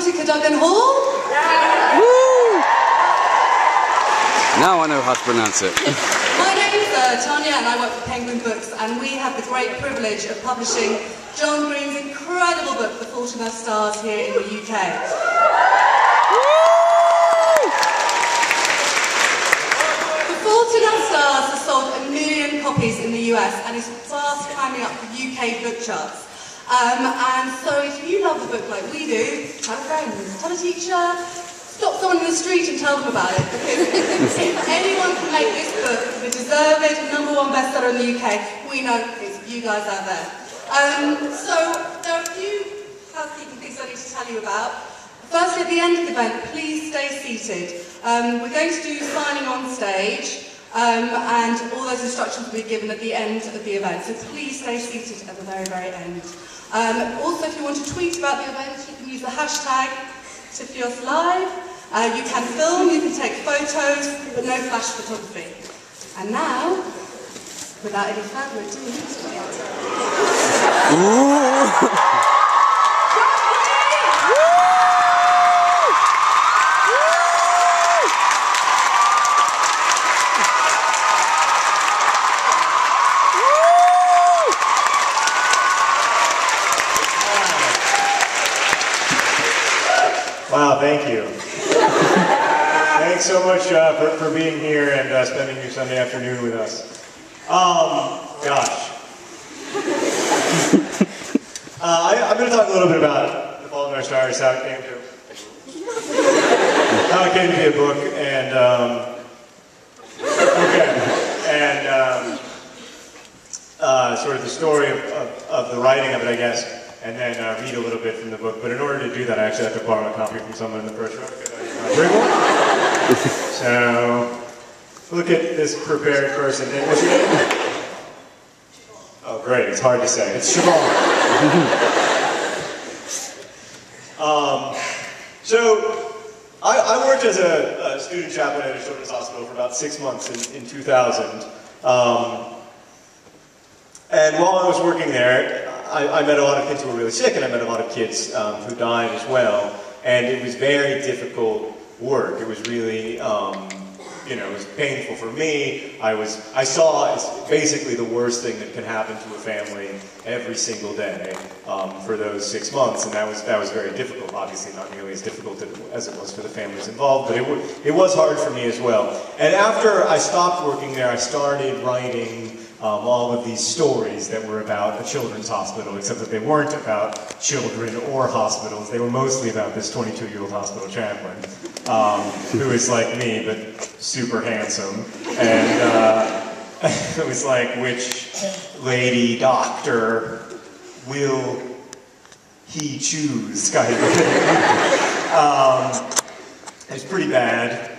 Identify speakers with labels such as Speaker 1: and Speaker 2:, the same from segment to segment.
Speaker 1: to Cadogan Hall.
Speaker 2: Woo! Now I know how to pronounce it.
Speaker 1: My name's Tanya and I work for Penguin Books, and we have the great privilege of publishing John Green's incredible book, The Fault in Our Stars, here in the UK. The Fault in Our Stars has sold 1 million copies in the US and is fast climbing up the UK book charts. And so if you love the book like we do, tell a friend, tell a teacher, stop someone in the street and tell them about it, because if anyone can make this book the deserved #1 bestseller in the UK, we know it's you guys out there. So there are a few housekeeping things I need to tell you about. Firstly, at the end of the event, please stay seated. We're going to do signing on stage, and all those instructions will be given at the end of the event, so please stay seated at the very, very end. Also, if you want to tweet about the event, you can use the hashtag TfiosLive. You can film, you can take photos, but no flash photography. And now, without any further ado,
Speaker 3: Wow, thank you. Thanks so much for being here and spending your Sunday afternoon with us. Gosh. I'm going to talk a little bit about The Fault in Our Stars, how it came to be a book, and sort of the story of the writing of it, I guess. And then read a little bit from the book. But in order to do that, I actually have to borrow a copy from someone in the first row, because I bring one. So, look at this prepared person. What's your name? Oh, great. It's hard to say. It's Siobhan. So, I worked as a student chaplain at a children's hospital for about 6 months in 2000. And while I was working there, I met a lot of kids who were really sick, and I met a lot of kids who died as well. And it was very difficult work. It was really, it was painful for me. I saw it's basically the worst thing that can happen to a family every single day for those 6 months, and that was very difficult. Obviously, not nearly as difficult as it was for the families involved, but it was hard for me as well. And after I stopped working there, I started writing all of these stories that were about a children's hospital, except that they weren't about children or hospitals. They were mostly about this 22-year-old hospital chaplain, who is like me, but super handsome. And it was like, which lady doctor will he choose, kind of thing. It was pretty bad.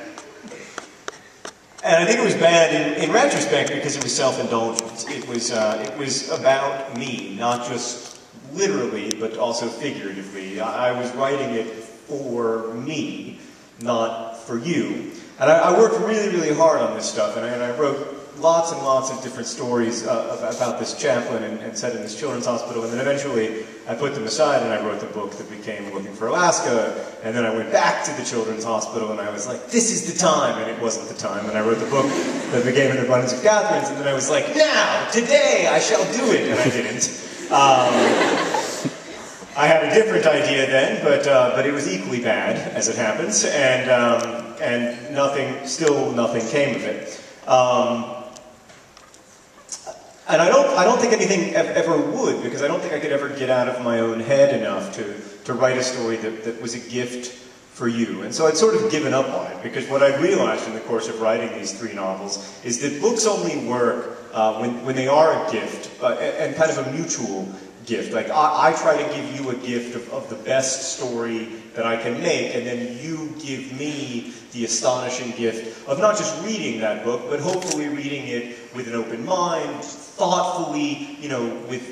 Speaker 3: And I think it was bad in retrospect because it was self-indulgent. It was about me, not just literally, but also figuratively. I was writing it for me, not for you. And I worked really, really hard on this stuff, and I wrote lots and lots of different stories about this chaplain and set in this children's hospital, and then eventually I put them aside and I wrote the book that became Looking for Alaska, and then I went back to the children's hospital and I was like, this is the time, and it wasn't the time, and I wrote the book that became An Abundance of Catherines, and then I was like, now, today, I shall do it, and I didn't. I had a different idea then, but it was equally bad, as it happens, and still nothing came of it. And I don't think anything ever would, because I don't think I could ever get out of my own head enough to write a story that was a gift for you. And so I'd sort of given up on it, because what I realized in the course of writing these 3 novels is that books only work when they are a gift, and kind of a mutual gift. Like, I try to give you a gift of the best story that I can make, and then you give me the astonishing gift of not just reading that book, but hopefully reading it with an open mind, thoughtfully, with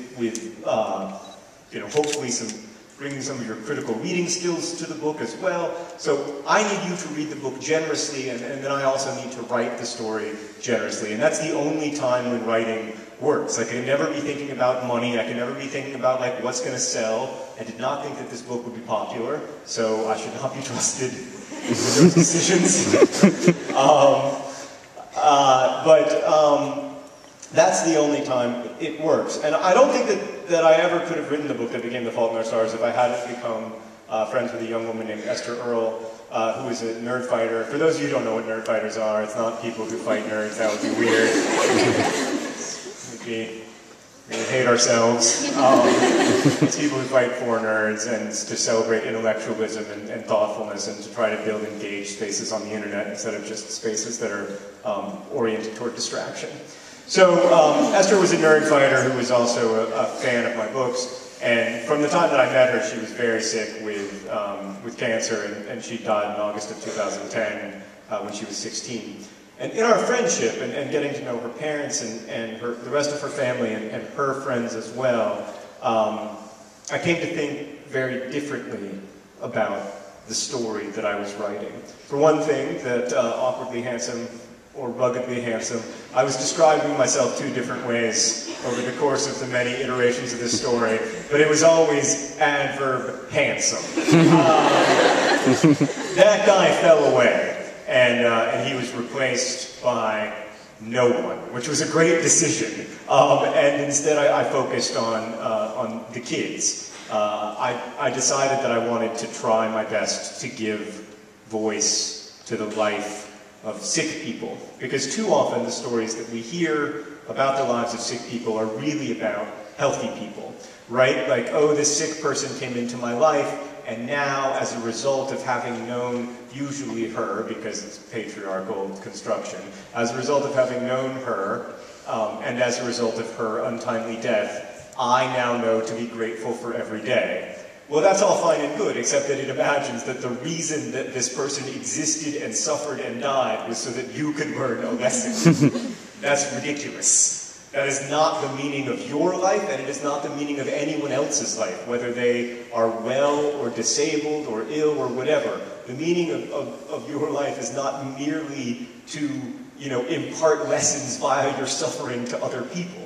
Speaker 3: hopefully some bring some of your critical reading skills to the book as well. So I need you to read the book generously, and then I also need to write the story generously. And that's the only time when writing works. I can never be thinking about money. I can never be thinking about like what's going to sell. I did not think that this book would be popular, so I should not be trusted with those decisions. That's the only time it works. And I don't think that I ever could have written the book that became The Fault in Our Stars if I hadn't become friends with a young woman named Esther Earle, who is a nerd fighter. For those of you who don't know what nerd fighters are, it's not people who fight nerds. That would be weird. We hate ourselves. It's people who fight for nerds and to celebrate intellectualism and thoughtfulness and to try to build engaged spaces on the internet instead of just spaces that are oriented toward distraction. So Esther was a nerd fighter who was also a fan of my books, and from the time that I met her, she was very sick with cancer, and she died in August of 2010 when she was 16. And in our friendship and getting to know her parents and the rest of her family and her friends as well, I came to think very differently about the story that I was writing. For one thing, that awkwardly handsome or ruggedly handsome, I was describing myself two different ways over the course of the many iterations of this story, but it was always adverb handsome. That guy fell away, and he was replaced by no one, which was a great decision. And instead I focused on the kids. I decided that I wanted to try my best to give voice to the life of sick people, because too often the stories that we hear about the lives of sick people are really about healthy people, right? Like, oh, this sick person came into my life, and now as a result of having known, usually her, because it's patriarchal construction, as a result of having known her, and as a result of her untimely death, I now know to be grateful for every day. Well, that's all fine and good, except that it imagines that the reason that this person existed and suffered and died was so that you could learn a lesson. That's ridiculous. That is not the meaning of your life, and it is not the meaning of anyone else's life, whether they are well or disabled or ill or whatever. The meaning of your life is not merely to, impart lessons via your suffering to other people.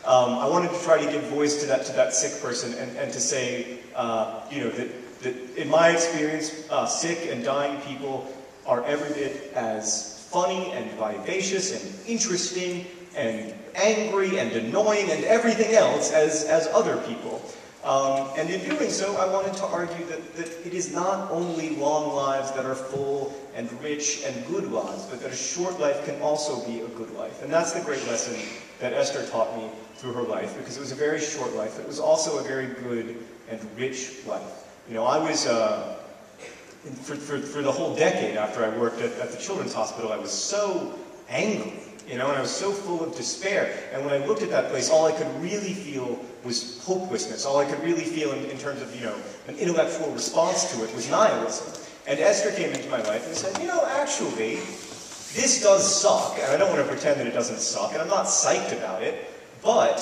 Speaker 3: I wanted to try to give voice to that sick person and to say, that in my experience, sick and dying people are every bit as funny and vivacious and interesting and angry and annoying and everything else as other people. And in doing so, I wanted to argue that it is not only long lives that are full and rich and good lives, but that a short life can also be a good life. And that's the great lesson that Esther taught me through her life, because it was a very short life. It was also a very good and rich life. I was, for the whole decade after I worked at the Children's Hospital, I was so angry, and I was so full of despair. And when I looked at that place, all I could really feel was hopelessness. All I could really feel in terms of, an intellectual response to it was nihilism. And Esther came into my life and said, actually, this does suck, and I don't want to pretend that it doesn't suck, and I'm not psyched about it, but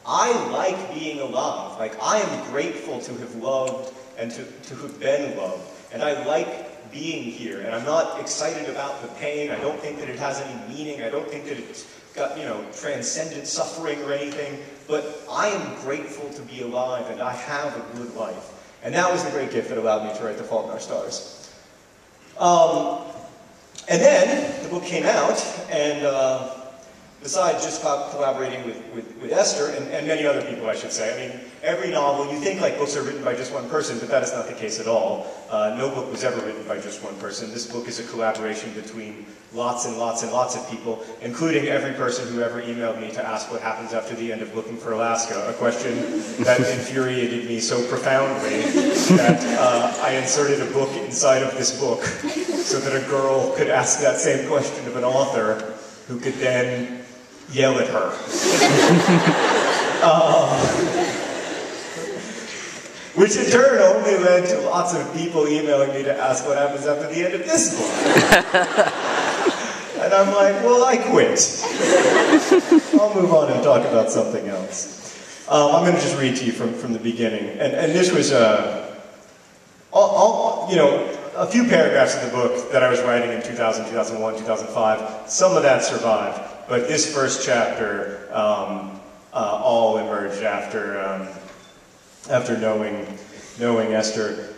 Speaker 3: I like being alive. Like, I am grateful to have loved and to have been loved, and I like being here, and I'm not excited about the pain. I don't think that it has any meaning. I don't think that it's got, transcendent suffering or anything, but I am grateful to be alive, and I have a good life. And that was the great gift that allowed me to write The Fault in Our Stars. And then the book came out, and besides just collaborating with Esther, and many other people, I should say. I mean, every novel, you think like books are written by just one person, but that is not the case at all. No book was ever written by just one person. This book is a collaboration between lots and lots and lots of people, including every person who ever emailed me to ask what happens after the end of Looking for Alaska, a question that infuriated me so profoundly that I inserted a book inside of this book so that a girl could ask that same question of an author who could then yell at her. Which in turn only led to lots of people emailing me to ask what happens after the end of this book. And I'm like, well, I quit. I'll move on and talk about something else. I'm going to just read to you from the beginning. And this was, a few paragraphs of the book that I was writing in 2000, 2001, 2005. Some of that survived, but this first chapter all emerged after knowing Esther,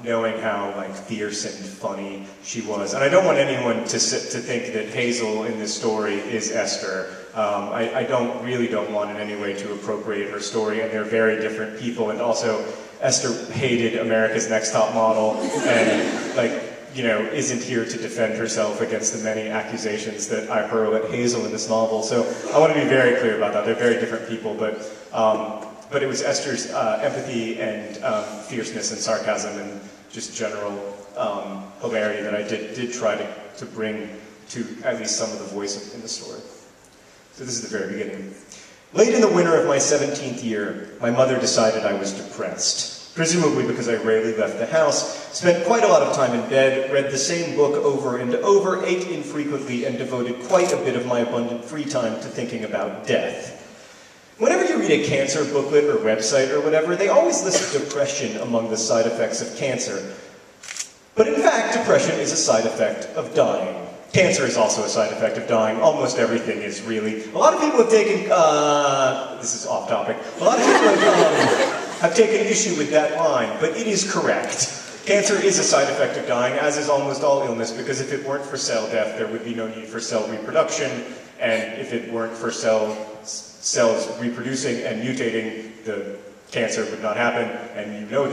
Speaker 3: knowing how like fierce and funny she was. And I don't want anyone to think that Hazel in this story is Esther. I really don't want in any way to appropriate her story, and they're very different people. And also, Esther hated America's Next Top Model, and isn't here to defend herself against the many accusations that I hurl at Hazel in this novel. So I want to be very clear about that. They're very different people, but it was Esther's empathy and fierceness and sarcasm and just general hilarity that I did try to bring to at least some of the voice in the story. So this is the very beginning. Late in the winter of my 17th year, my mother decided I was depressed, presumably because I rarely left the house, spent quite a lot of time in bed, read the same book over and over, ate infrequently, and devoted quite a bit of my abundant free time to thinking about death. Whenever you read a cancer booklet or website or whatever, they always list depression among the side effects of cancer. But in fact, depression is a side effect of dying. Cancer is also a side effect of dying. Almost everything is really. A lot of people have taken, this is off topic, a lot of people have taken issue with that line, but it is correct. Cancer is a side effect of dying, as is almost all illness, because if it weren't for cell death, there would be no need for cell reproduction, and if it weren't for cells reproducing and mutating, the cancer would not happen, and we know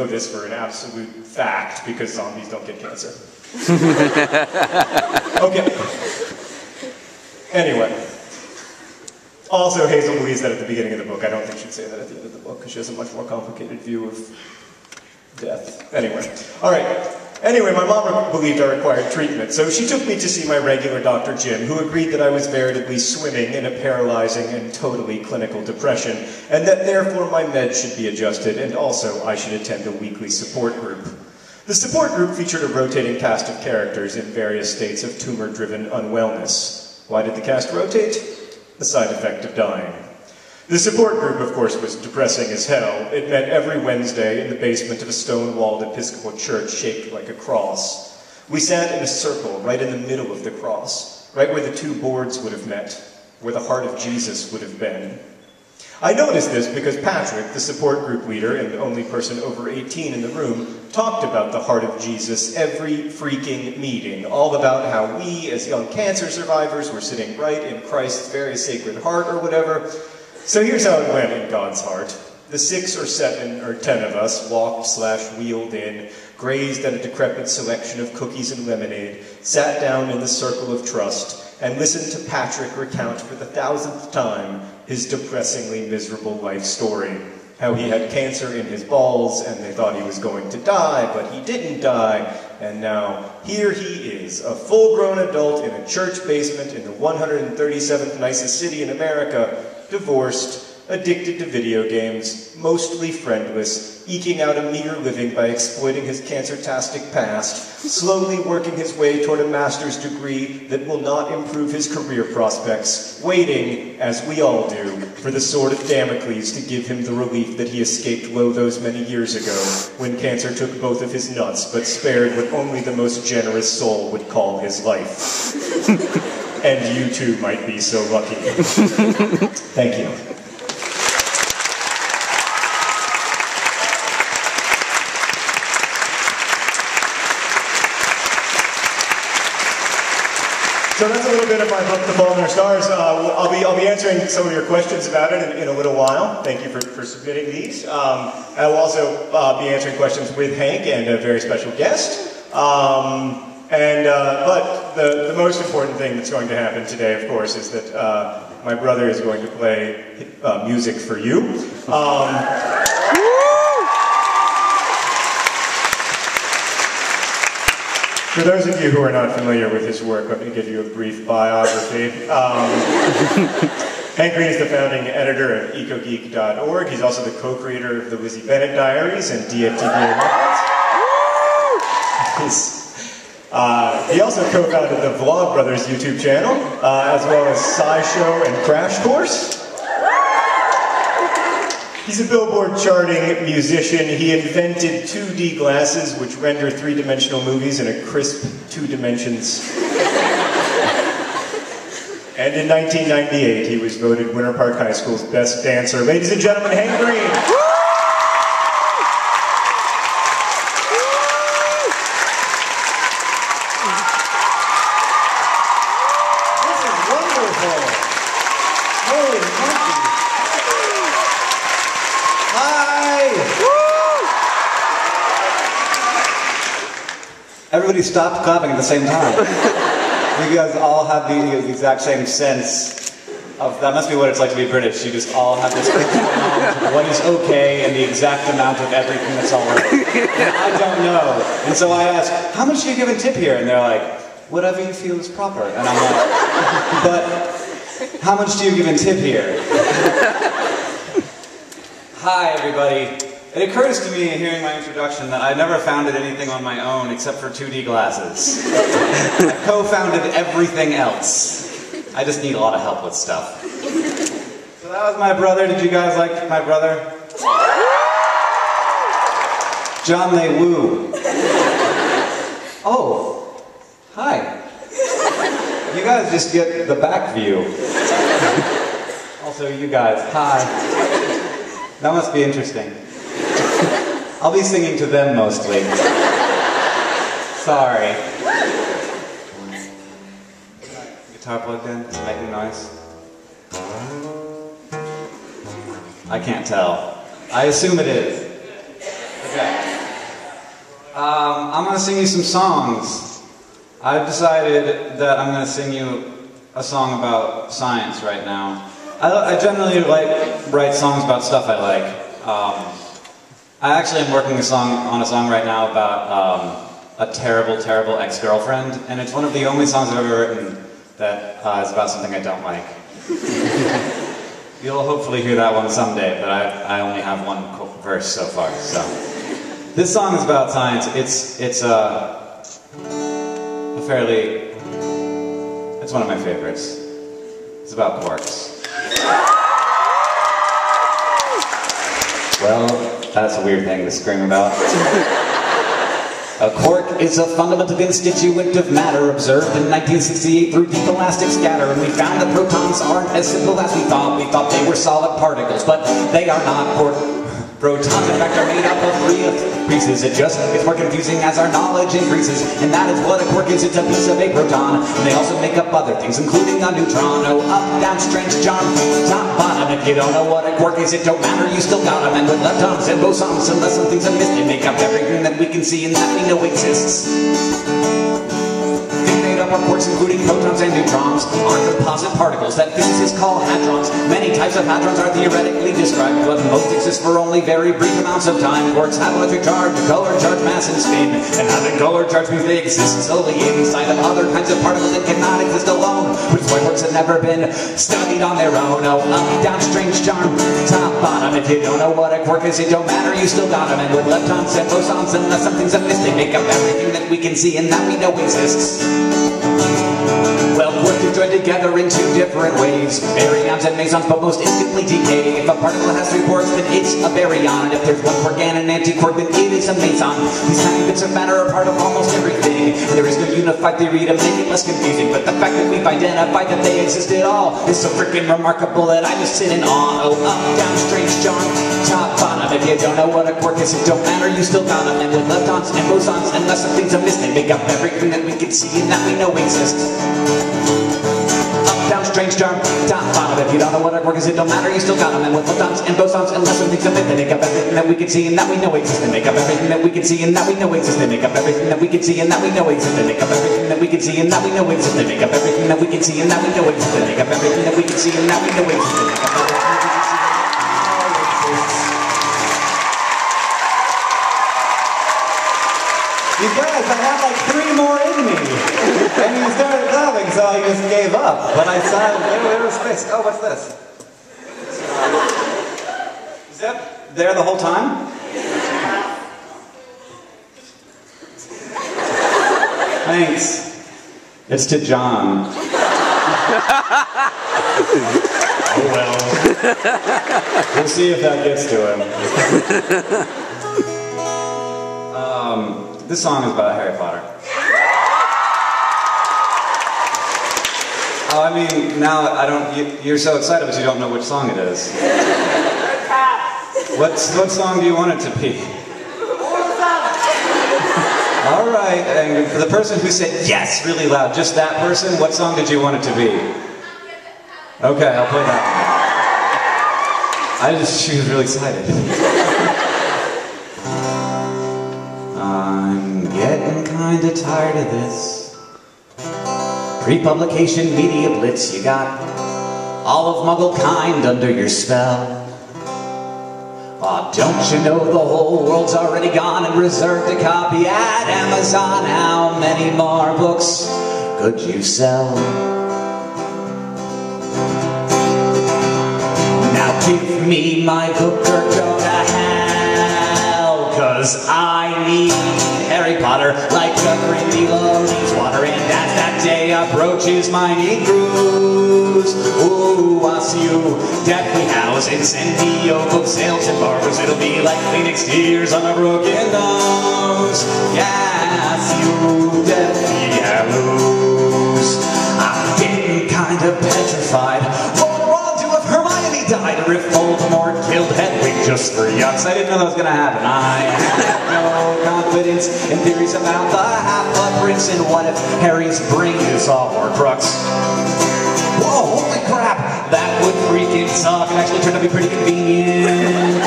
Speaker 3: this for an absolute fact, because zombies don't get cancer. Okay. Anyway. Also, Hazel believes that at the beginning of the book. I don't think she'd say that at the end of the book, because she has a much more complicated view of death. Anyway. Alright. Anyway, my mom believed I required treatment, so she took me to see my regular Dr. Jim, who agreed that I was veritably swimming in a paralyzing and totally clinical depression, and that therefore my meds should be adjusted, and also I should attend a weekly support group. The support group featured a rotating cast of characters in various states of tumor-driven unwellness. Why did the cast rotate? The side effect of dying. The support group, of course, was depressing as hell. It met every Wednesday in the basement of a stone-walled Episcopal church shaped like a cross. We sat in a circle right in the middle of the cross, right where the two boards would have met, where the heart of Jesus would have been. I noticed this because Patrick, the support group leader and the only person over 18 in the room, talked about the heart of Jesus every freaking meeting, all about how we, as young cancer survivors, were sitting right in Christ's very sacred heart or whatever. So here's how it went in God's heart. The 6 or 7 or 10 of us walked/wheeled in, grazed at a decrepit selection of cookies and lemonade, sat down in the circle of trust, and listened to Patrick recount for the 1000th time his depressingly miserable life story. How he had cancer in his balls, and they thought he was going to die, but he didn't die, and now here he is, a full-grown adult in a church basement in the 137th nicest city in America, divorced, addicted to video games, mostly friendless, eking out a meager living by exploiting his cancer-tastic past, slowly working his way toward a master's degree that will not improve his career prospects, waiting, as we all do, for the sword of Damocles to give him the relief that he escaped lo those many years ago, when cancer took both of his nuts, but spared what only the most generous soul would call his life. And you too might be so lucky. Thank you. So that's a little bit of my book, The Fault in Our Stars. I'll be answering some of your questions about it in a little while. Thank you for submitting these. I will also be answering questions with Hank and a very special guest. But the most important thing that's going to happen today, of course, is that my brother is going to play music for you. For those of you who are not familiar with his work, let me give you a brief biography. Hank Green is the founding editor of ecogeek.org. He's also the co-creator of the Lizzie Bennett Diaries and DFTV Records. He also co-founded the Vlog Brothers YouTube channel, as well as SciShow and Crash Course. He's a Billboard charting musician. He invented 2D glasses, which render three-dimensional movies in a crisp 2 dimensions. And in 1998, he was voted Winter Park High School's best dancer. Ladies and gentlemen, Hank Green. This is wonderful. Holy monkey. Hi.
Speaker 4: Everybody stopped clapping at the same time. You guys all have the exact same sense of, that must be what it's like to be British. You just all have this amount of what is okay and the exact amount of everything that's all right. And I don't know. And so I ask, how much do you give in tip here? And they're like, whatever you feel is proper. And I'm like, but how much do you give in tip here? Hi, everybody. It occurs to me, hearing my introduction, that I never founded anything on my own except for 2D glasses. I co-founded everything else. I just need a lot of help with stuff. So that was my brother. Did you guys like my brother? John Lei Wu. Oh, hi. You guys just get the back view. Also, you guys, hi. That must be interesting. I'll be singing to them mostly. Sorry. Guitar plugged in? Does it make any noise? I can't tell. I assume it is. Okay. I'm gonna sing you some songs. I've decided that I'm gonna sing you a song about science right now. I generally write songs about stuff I like. I actually am working on a song right now about a terrible, terrible ex-girlfriend, and it's one of the only songs I've ever written that is about something I don't like. You'll hopefully hear that one someday, but I only have one verse so far. So this song is about science. It's one of my favorites. It's about quarks. Well, that's a weird thing to scream about. A quark is a fundamental constituent of matter observed in 1968 through deep elastic scatter, and we found that protons aren't as simple as we thought. We thought they were solid particles, but they are not. Protons, in fact, are made up of 3 pieces. It just gets more confusing as our knowledge increases, and that is what a quark is. It's a piece of a proton, and they also make up other things, including a neutron. Oh, up, down, strange charm, top, bottom. If you don't know what a quark is, it don't matter, you still got them. And with leptons and bosons, unless something's amiss, they make up everything that we can see and that we know exists. Of quarks, including protons and neutrons, are composite particles that physicists call hadrons. Many types of hadrons are theoretically described, but most exist for only very brief amounts of time. Quarks have electric charge, color, charge, mass, and spin. And having color charge means they exist solely inside of other kinds of particles that cannot exist alone, which is why quarks have never been studied on their own. Oh, up, down, strange charm, top, bottom. If you don't know what a quark is, it don't matter, you still got them. And with leptons and bosons, unless something's amiss, they make up everything that we can see and that we know exists. Well, quarks are joined together in 2 different ways. Baryons and mesons, but most instantly decay. If a particle has 3 quarks, then it's a baryon. And if there's 1 quark and an antiquark, then it is a meson. These tiny bits of matter are part of almost everything, and there is no unified theory to make it less confusing. But the fact that we've identified that they exist at all is so freaking remarkable that I just sit in awe. Oh, up, down, strange charm, top, bottom. If you don't know what a quark is, it don't matter, you still got them. And with leptons and bosons, unless something's amiss, they make up everything that we can see and that we know exists. Up, down, strange charm, top, bottom. If you don't know what a quark is, it don't matter, you still got them. And with leptons and bosons, unless something's amiss, they make up everything that we can see and that we know exists. They make up everything that we can see and that we know exists. They make up everything that we can see and that we know exists. They make up everything that we can see and that we know exists. They make up everything that we can see and that we know exists. They make up everything that we can see and that we know exists. They make up everything that we can see and that we know exists. You guys, I had like 3 more in me. And you started clapping, so I just gave up. But I saw there was space. Oh, what's this? Is that there the whole time? Thanks. It's to John.
Speaker 3: Oh well. We'll see if that gets to him.
Speaker 4: This song is about Harry Potter. Oh, I mean, now I don't. You're so excited, but you don't know which song it is. What song do you want it to be? All right, and for the person who said yes really loud, just that person, what song did you want it to be? Okay, I'll play that one. She was really excited. I'm getting kinda tired of this pre-publication media blitz. You got all of Muggle kind under your spell. Oh, don't you know the whole world's already gone and reserved a copy at Amazon? How many more books could you sell? Now give me my book or go to hell, 'cause I need Harry Potter like a green below needs water, and as that day approaches my need brews. Ooh, I'll see you Deathly Hallows, Incendio, book sales and barbers. It'll be like Phoenix tears on a broken nose. Yeah, I'll see you Deathly Hallows. I'm getting kind of petrified. What would Ron do if Hermione died, or if Voldemort killed Hedwig just for yucks? I didn't know that was gonna happen. I have no confidence in theories about the Half-Blood Prince, and what if Harry's brain is all Horcrux? Whoa, holy crap! That would freaking suck. It actually turned out to be pretty convenient.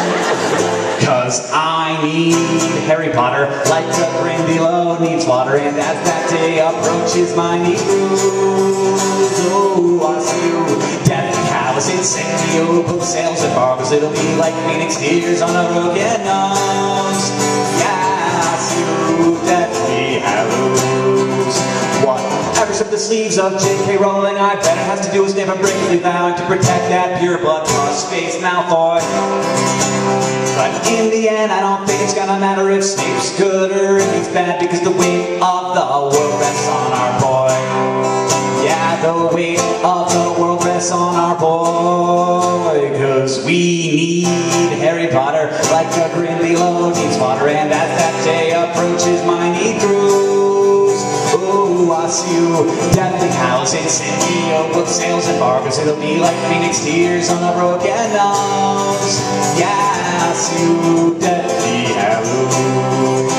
Speaker 4: 'Cause I need Harry Potter like a grain below needs water, and as that day approaches my need brews. Oh, I see you Deathly Hallows, Incendio, book sales and barbers. It'll be like Phoenix tears on a broken nose. Yeah, I see you Deathly Hallows. Whatever's up the sleeves of J.K. Rowling, I bet it has to do with Snape and bravely vowing to protect that pure blood cross-faced Malfoy. But in the end, I don't think it's gonna matter if Snape's good or if he's bad, because the weight of the world rests on our boy. Yeah, the weight of the world rests on our boy, 'cause we need Harry Potter like a green below needs water, and as that day approaches my need brews. Ooh, I see you Deathly Hallows, Incendio, book sales and barbers. It'll be like Phoenix tears on a broken nose. Yeah, I see you Deathly Hallows.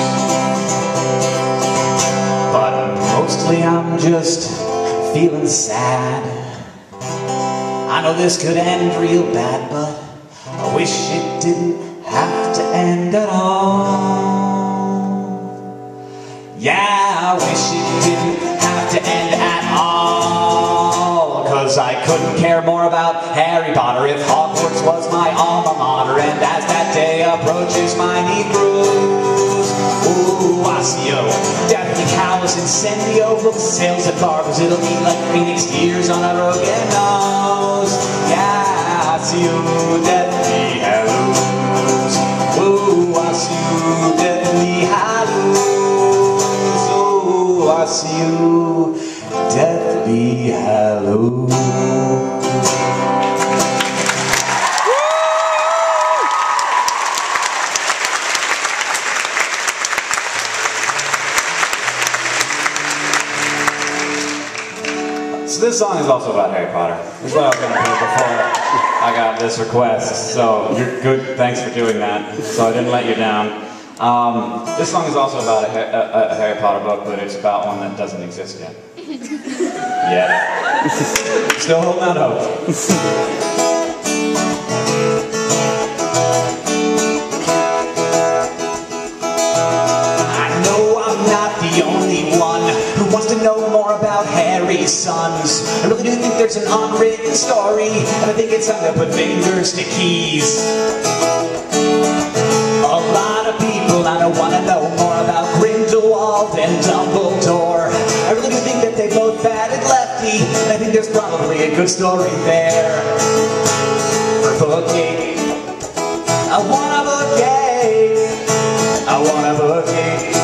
Speaker 4: But mostly I'm just feeling sad. I know this could end real bad, but I wish it didn't have to end at all. Yeah, I wish it didn't have to end at all, 'cause I couldn't care more about Harry Potter if Hogwarts was my alma mater, and as that day approaches my need brews. Ooh, I see you Deathly Hallows, Incendio, book sales and barbers. It'll be like Phoenix tears on a broken nose. Yeah, I see you Deathly Hallows. Ooh, I see you Deathly Hallows. I see you Deathly Hallows. So this song is also about Harry Potter. This is what I was going to do before I got this request. So you're good. Thanks for doing that. So I didn't let you down. This song is also about a Harry Potter book, but it's about one that doesn't exist yet. Yeah. Still holding out hope. I know I'm not the only one who wants to know more about Harry's sons. I really do think there's an unwritten story, and I think it's time to put fingers to keys. A lot of people I don't want to know more about Grindelwald and Dumbledore. I really do think that they both batted lefty, and I think there's probably a good story there. For book 8, I want a book 8. I want a book 8.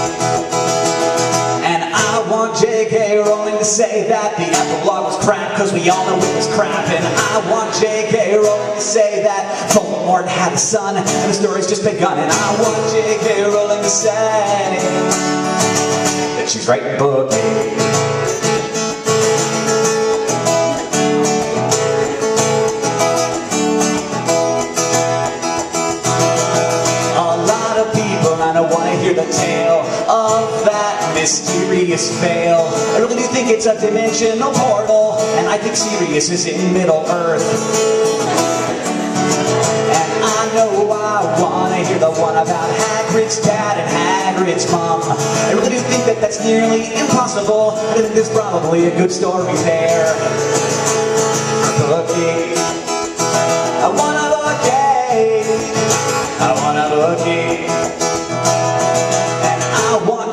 Speaker 4: And I want J.K. Rowling to say say that the epilogue was crap, cause we all know it was crap. And I want J.K. Rowling to say that Voldemort had a son, and the story's just begun. And I want J.K. Rowling to say that she's writing books. The tale of that mysterious veil. I really do think it's a dimensional portal, and I think Sirius is in Middle Earth. And I know I want to hear the one about Hagrid's dad and Hagrid's mom. I really do think that that's nearly impossible. I think there's probably a good story there. Bookie, I want a bookie, I want a bookie.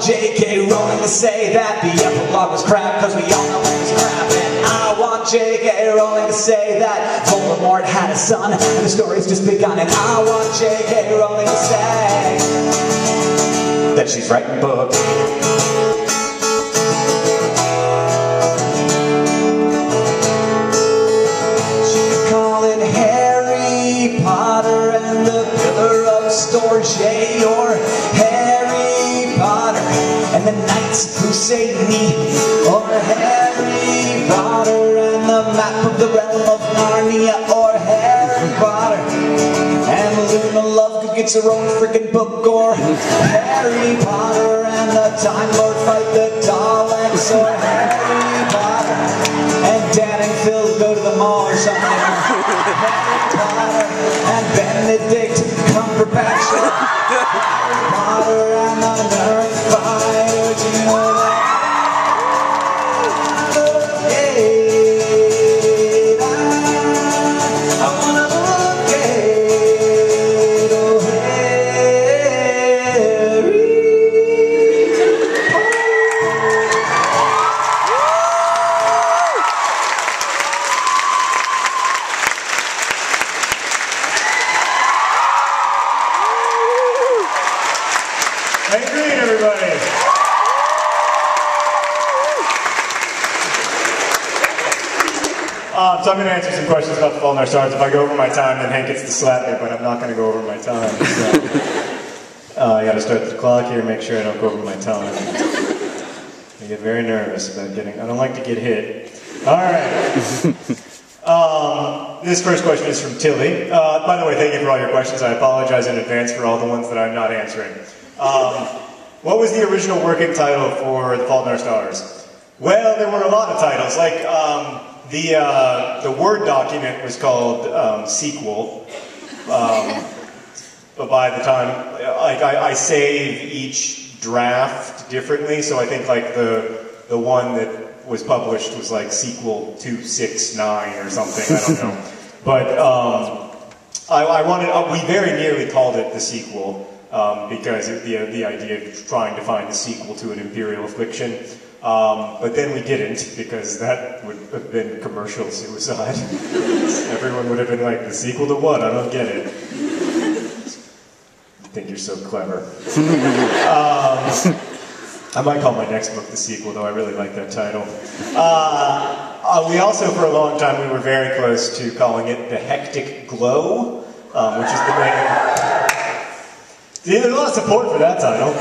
Speaker 4: J.K. Rowling to say that the epilogue was crap, cause we all know it was crap. And I want J.K. Rowling to say that Voldemort had a son, and the story's just begun. And I want J.K. Rowling to say that she's writing books. She could call it Harry Potter and the Pillar of Storge, or Harry Potter and the Knights Who Say Me, or Harry Potter and the Map of the Realm of Narnia, or Harry Potter and Luna Lovegood gets her own freaking book, or Harry Potter and the Time Lord fight the Daleks, or Harry Potter and Dan and Phil go to the mall or something. Harry Potter and Benedict Cumberbatch, or Harry Potter and the Nerd Fighter, do you know that? I wanna look at oh Harry.
Speaker 3: Hey, green, everybody. So I'm going to answer some questions about The Fault in Our Stars. If I go over my time, then Hank gets to slap me, but I'm not going to go over my time. So, I got to start the clock here and make sure I don't go over my time. I get very nervous about getting, I don't like to get hit. All right. This first question is from Tilly. By the way, thank you for all your questions. I apologize in advance for all the ones that I'm not answering. What was the original working title for The Fault in Our Stars? Well, there were a lot of titles. Like, the Word document was called Sequel. But by the time, like, I save each draft differently, so I think, like, the one that was published was, like, Sequel 269 or something, I don't know. But, we very nearly called it The Sequel, because the idea of trying to find the sequel to An Imperial Affliction. But then we didn't, because that would have been commercial suicide. Everyone would have been like, the sequel to what? I don't get it. I think you're so clever. I might call my next book The Sequel, though I really like that title. We also, for a long time, we were very close to calling it The Hectic Glow, which is the name. See, there's a lot of support for that title.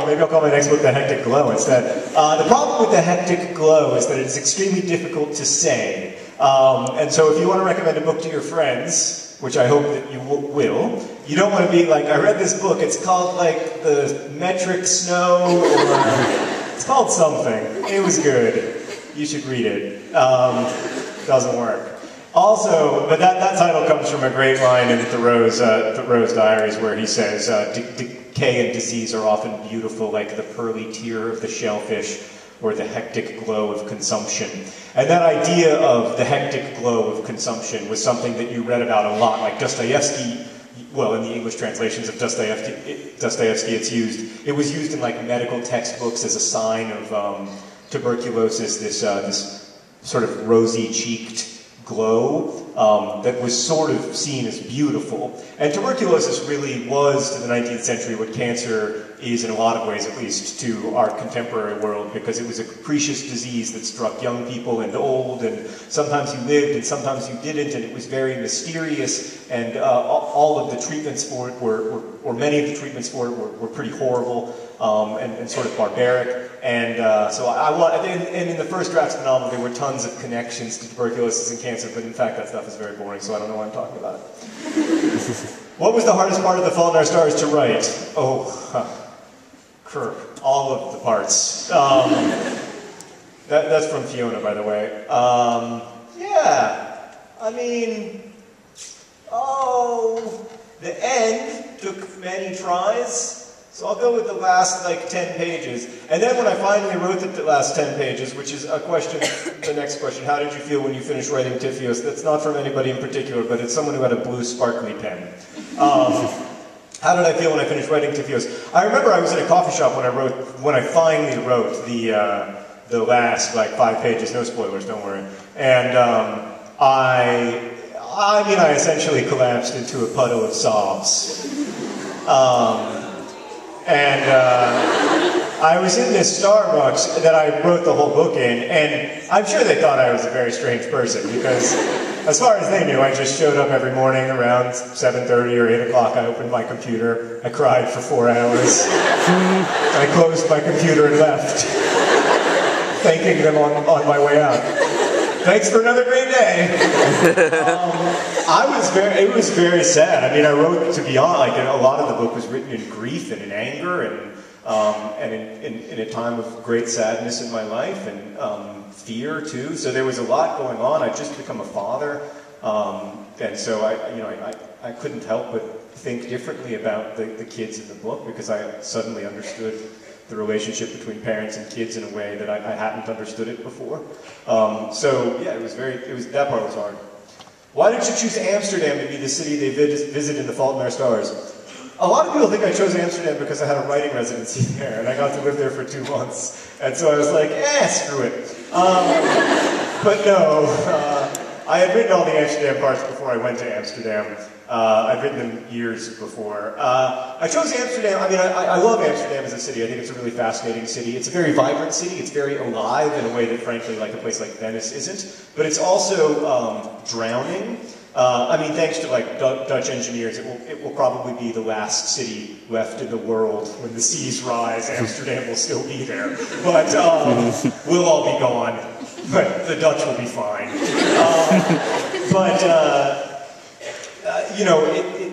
Speaker 3: Maybe I'll call my next book The Hectic Glow instead. The problem with The Hectic Glow is that it's extremely difficult to say. And so if you want to recommend a book to your friends, which I hope that you will, you don't want to be like, I read this book, it's called like The Metric Snow, or it's called something. It was good. You should read it. Doesn't work. Also, but that title comes from a great line in Thoreau's Diaries, where he says, decay and disease are often beautiful, like the pearly tear of the shellfish, or the hectic glow of consumption. And that idea of the hectic glow of consumption was something that you read about a lot, like Dostoevsky. Well, in the English translations of Dostoevsky, it was used in like medical textbooks as a sign of tuberculosis, this sort of rosy-cheeked glow that was sort of seen as beautiful. And tuberculosis really was, to the 19th century, what cancer is in a lot of ways, at least, to our contemporary world, because it was a capricious disease that struck young people and old, and sometimes you lived and sometimes you didn't, and it was very mysterious, and all of the treatments for it or many of the treatments for it were pretty horrible and sort of barbaric. And and in the first drafts of the novel, there were tons of connections to tuberculosis and cancer, but in fact that stuff is very boring, so I don't know why I'm talking about it. What was the hardest part of The Fault in Our Stars to write? Kirk, all of the parts. That's from Fiona, by the way. Yeah, I mean, the end took many tries. So I'll go with the last, 10 pages. And then when I finally wrote the last 10 pages, which is a question, the next question, how did you feel when you finished writing Tifios? That's not from anybody in particular, but it's someone who had a blue sparkly pen. How did I feel when I finished writing Tifios? I remember I was in a coffee shop when I finally wrote the last, 5 pages, no spoilers, don't worry. And I essentially collapsed into a puddle of sobs. I was in this Starbucks that I wrote the whole book in, and I'm sure they thought I was a very strange person, because as far as they knew, I just showed up every morning around 7:30 or 8 o'clock. I opened my computer, I cried for 4 hours, I closed my computer and left, thanking them on my way out. Thanks for another great day. It was very sad. I mean, I wrote, to be honest, a lot of the book was written in grief and in anger and in a time of great sadness in my life and fear too. So there was a lot going on. I'd just become a father, and so I couldn't help but think differently about the kids in the book, because I suddenly understood the relationship between parents and kids in a way that I hadn't understood it before. So yeah, that part was hard. Why did you choose Amsterdam to be the city they visit in The Fault in Our Stars? A lot of people think I chose Amsterdam because I had a writing residency there, and I got to live there for 2 months. And so I was like, screw it. But no, I had written all the Amsterdam parts before I went to Amsterdam. I've written them years before. I chose Amsterdam. I mean, I love Amsterdam as a city. I think it's a really fascinating city. It's a very vibrant city. It's very alive in a way that, frankly, a place like Venice isn't. But it's also drowning. I mean, thanks to Dutch engineers, it will probably be the last city left in the world. When the seas rise, Amsterdam will still be there. But we'll all be gone. But the Dutch will be fine.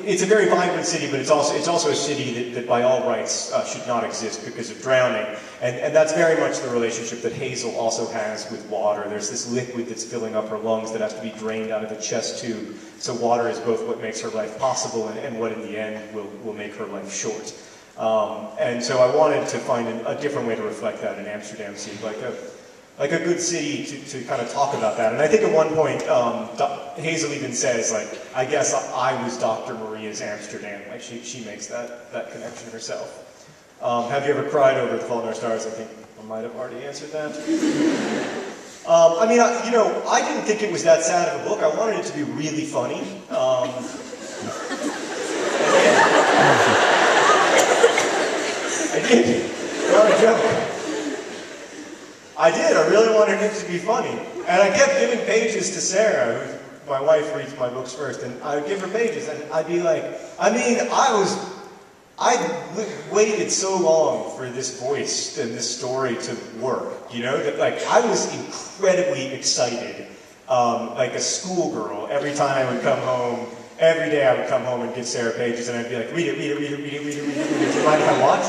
Speaker 3: It's a very vibrant city, but it's also a city that by all rights should not exist because of drowning. And that's very much the relationship that Hazel also has with water. There's this liquid that's filling up her lungs that has to be drained out of the chest tube. So water is both what makes her life possible and what in the end will make her life short. And so I wanted to find a different way to reflect that, and Amsterdam seemed like a good city to kind of talk about that. And I think at one point, Hazel even says, I guess I was Dr. Maria's Amsterdam. She makes that connection herself. Have you ever cried over The Fault in Our Stars? I think I might have already answered that. I didn't think it was that sad of a book. I wanted it to be really funny. I did. Not a joke. I did. I really wanted it to be funny. And I kept giving pages to Sarah, who, my wife, reads my books first, and I would give her pages, and I'd be like, I waited so long for this voice and this story to work, that I was incredibly excited, like a schoolgirl, every time I would come home. Every day I would come home and give Sarah pages, and I'd be like, read it. Do you mind if I watch?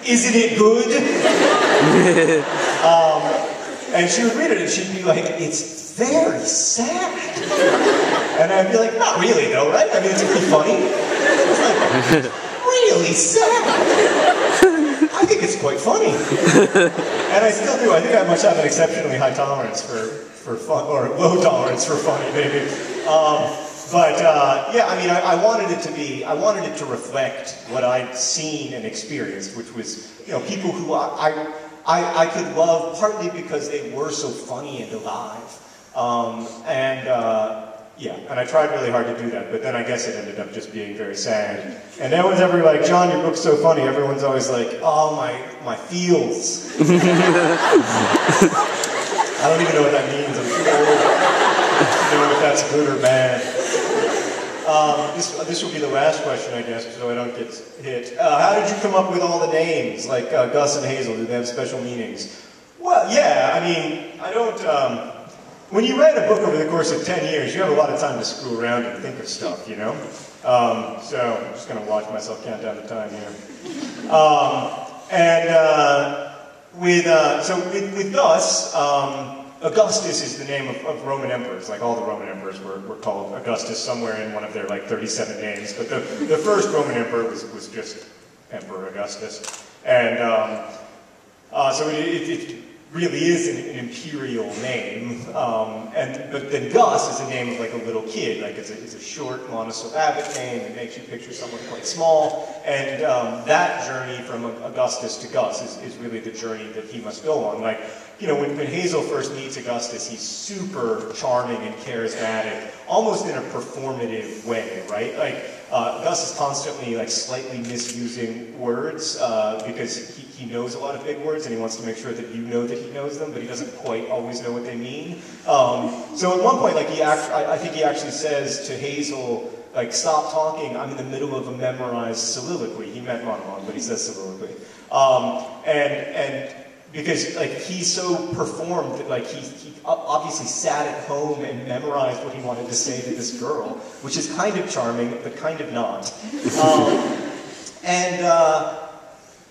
Speaker 3: Isn't it good? And she would read it, and she'd be like, it's very sad. And I'd be like, not really though, right? I mean, it's pretty funny. It's really sad. I think it's quite funny. And I still do. I think I must have an exceptionally high tolerance for fun, or low tolerance for funny, maybe. I wanted it to reflect what I'd seen and experienced, which was, people who I could love partly because they were so funny and alive. Yeah, and I tried really hard to do that, but then I guess it ended up just being very sad. And no one's ever like, John, your book's so funny. Everyone's always like, oh, my feels. I don't even know what that means. I'm too old to know if that's good or bad. This will be the last question, I guess, so I don't get hit. How did you come up with all the names, like Gus and Hazel? Do they have special meanings? Well, yeah, I mean, I don't... when you write a book over the course of 10 years, you have a lot of time to screw around and think of stuff, you know? So I'm just going to watch myself count down the time here. With Gus, Augustus is the name of Roman emperors. Like all the Roman emperors were called Augustus somewhere in one of their like 37 names. But the first Roman emperor was just Emperor Augustus. And so it really is an imperial name. But then Gus is a name of like a little kid. Like it's a short monosyllabic name. It makes you picture someone quite small. And that journey from Augustus to Gus is really the journey that he must go on. Like, you know, when Hazel first meets Augustus, he's super charming and charismatic, almost in a performative way, right? Like, Gus is constantly, like, slightly misusing words because he knows a lot of big words and he wants to make sure that you know that he knows them, but he doesn't quite always know what they mean. So at one point, like, I think he actually says to Hazel, like, stop talking, I'm in the middle of a memorized soliloquy. He meant monologue, but he says soliloquy. Because like he's so performed that like he obviously sat at home and memorized what he wanted to say to this girl, which is kind of charming, but kind of not.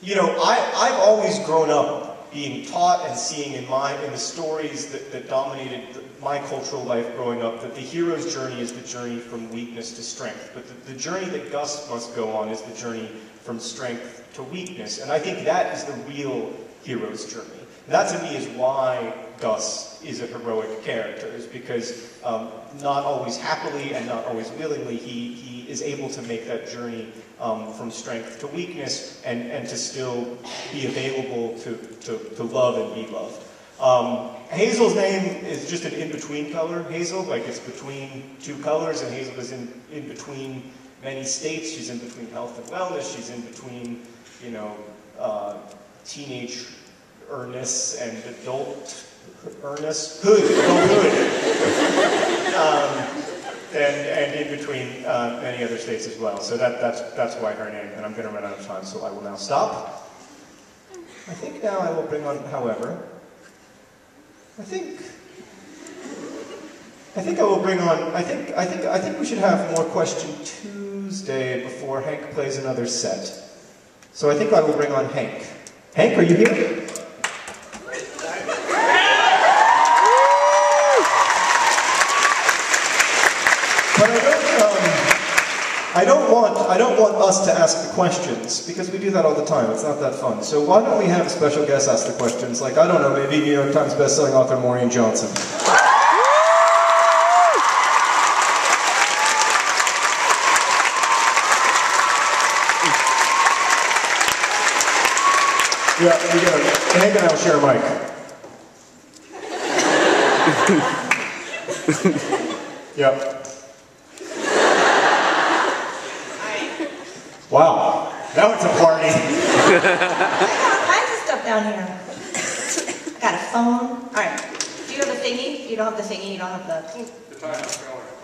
Speaker 3: You know, I've always grown up being taught and seeing in the stories that dominated my cultural life growing up that the hero's journey is the journey from weakness to strength. But the journey that Gus must go on is the journey from strength to weakness. And I think that is the real hero's journey. And that to me is why Gus is a heroic character, is because not always happily and not always willingly he is able to make that journey from strength to weakness and to still be available to love and be loved. Hazel's name is just an in-between color, Hazel, like it's between two colors, and Hazel is in between many states. She's in between health and wellness, she's in between, you know, teenage earnest and adult adulthood, and in between many other states as well. So that's why her name. And I'm going to run out of time, so I will now stop. I think now I will bring on, however, I think I will bring on. I think we should have more Question Tuesday before Hank plays another set. So I think I will bring on Hank. Hank, are you here? But I don't want us to ask the questions, because we do that all the time. It's not that fun. So why don't we have a special guest ask the questions? Like, I don't know, maybe New York Times bestselling author Maureen Johnson. Yeah, we got Hank and I will share a mic. Yep. Wow, now it's a party.
Speaker 5: I got all kinds of stuff down here. Got a phone. All right. Do you have a thingy? You don't have the thingy. You don't have the.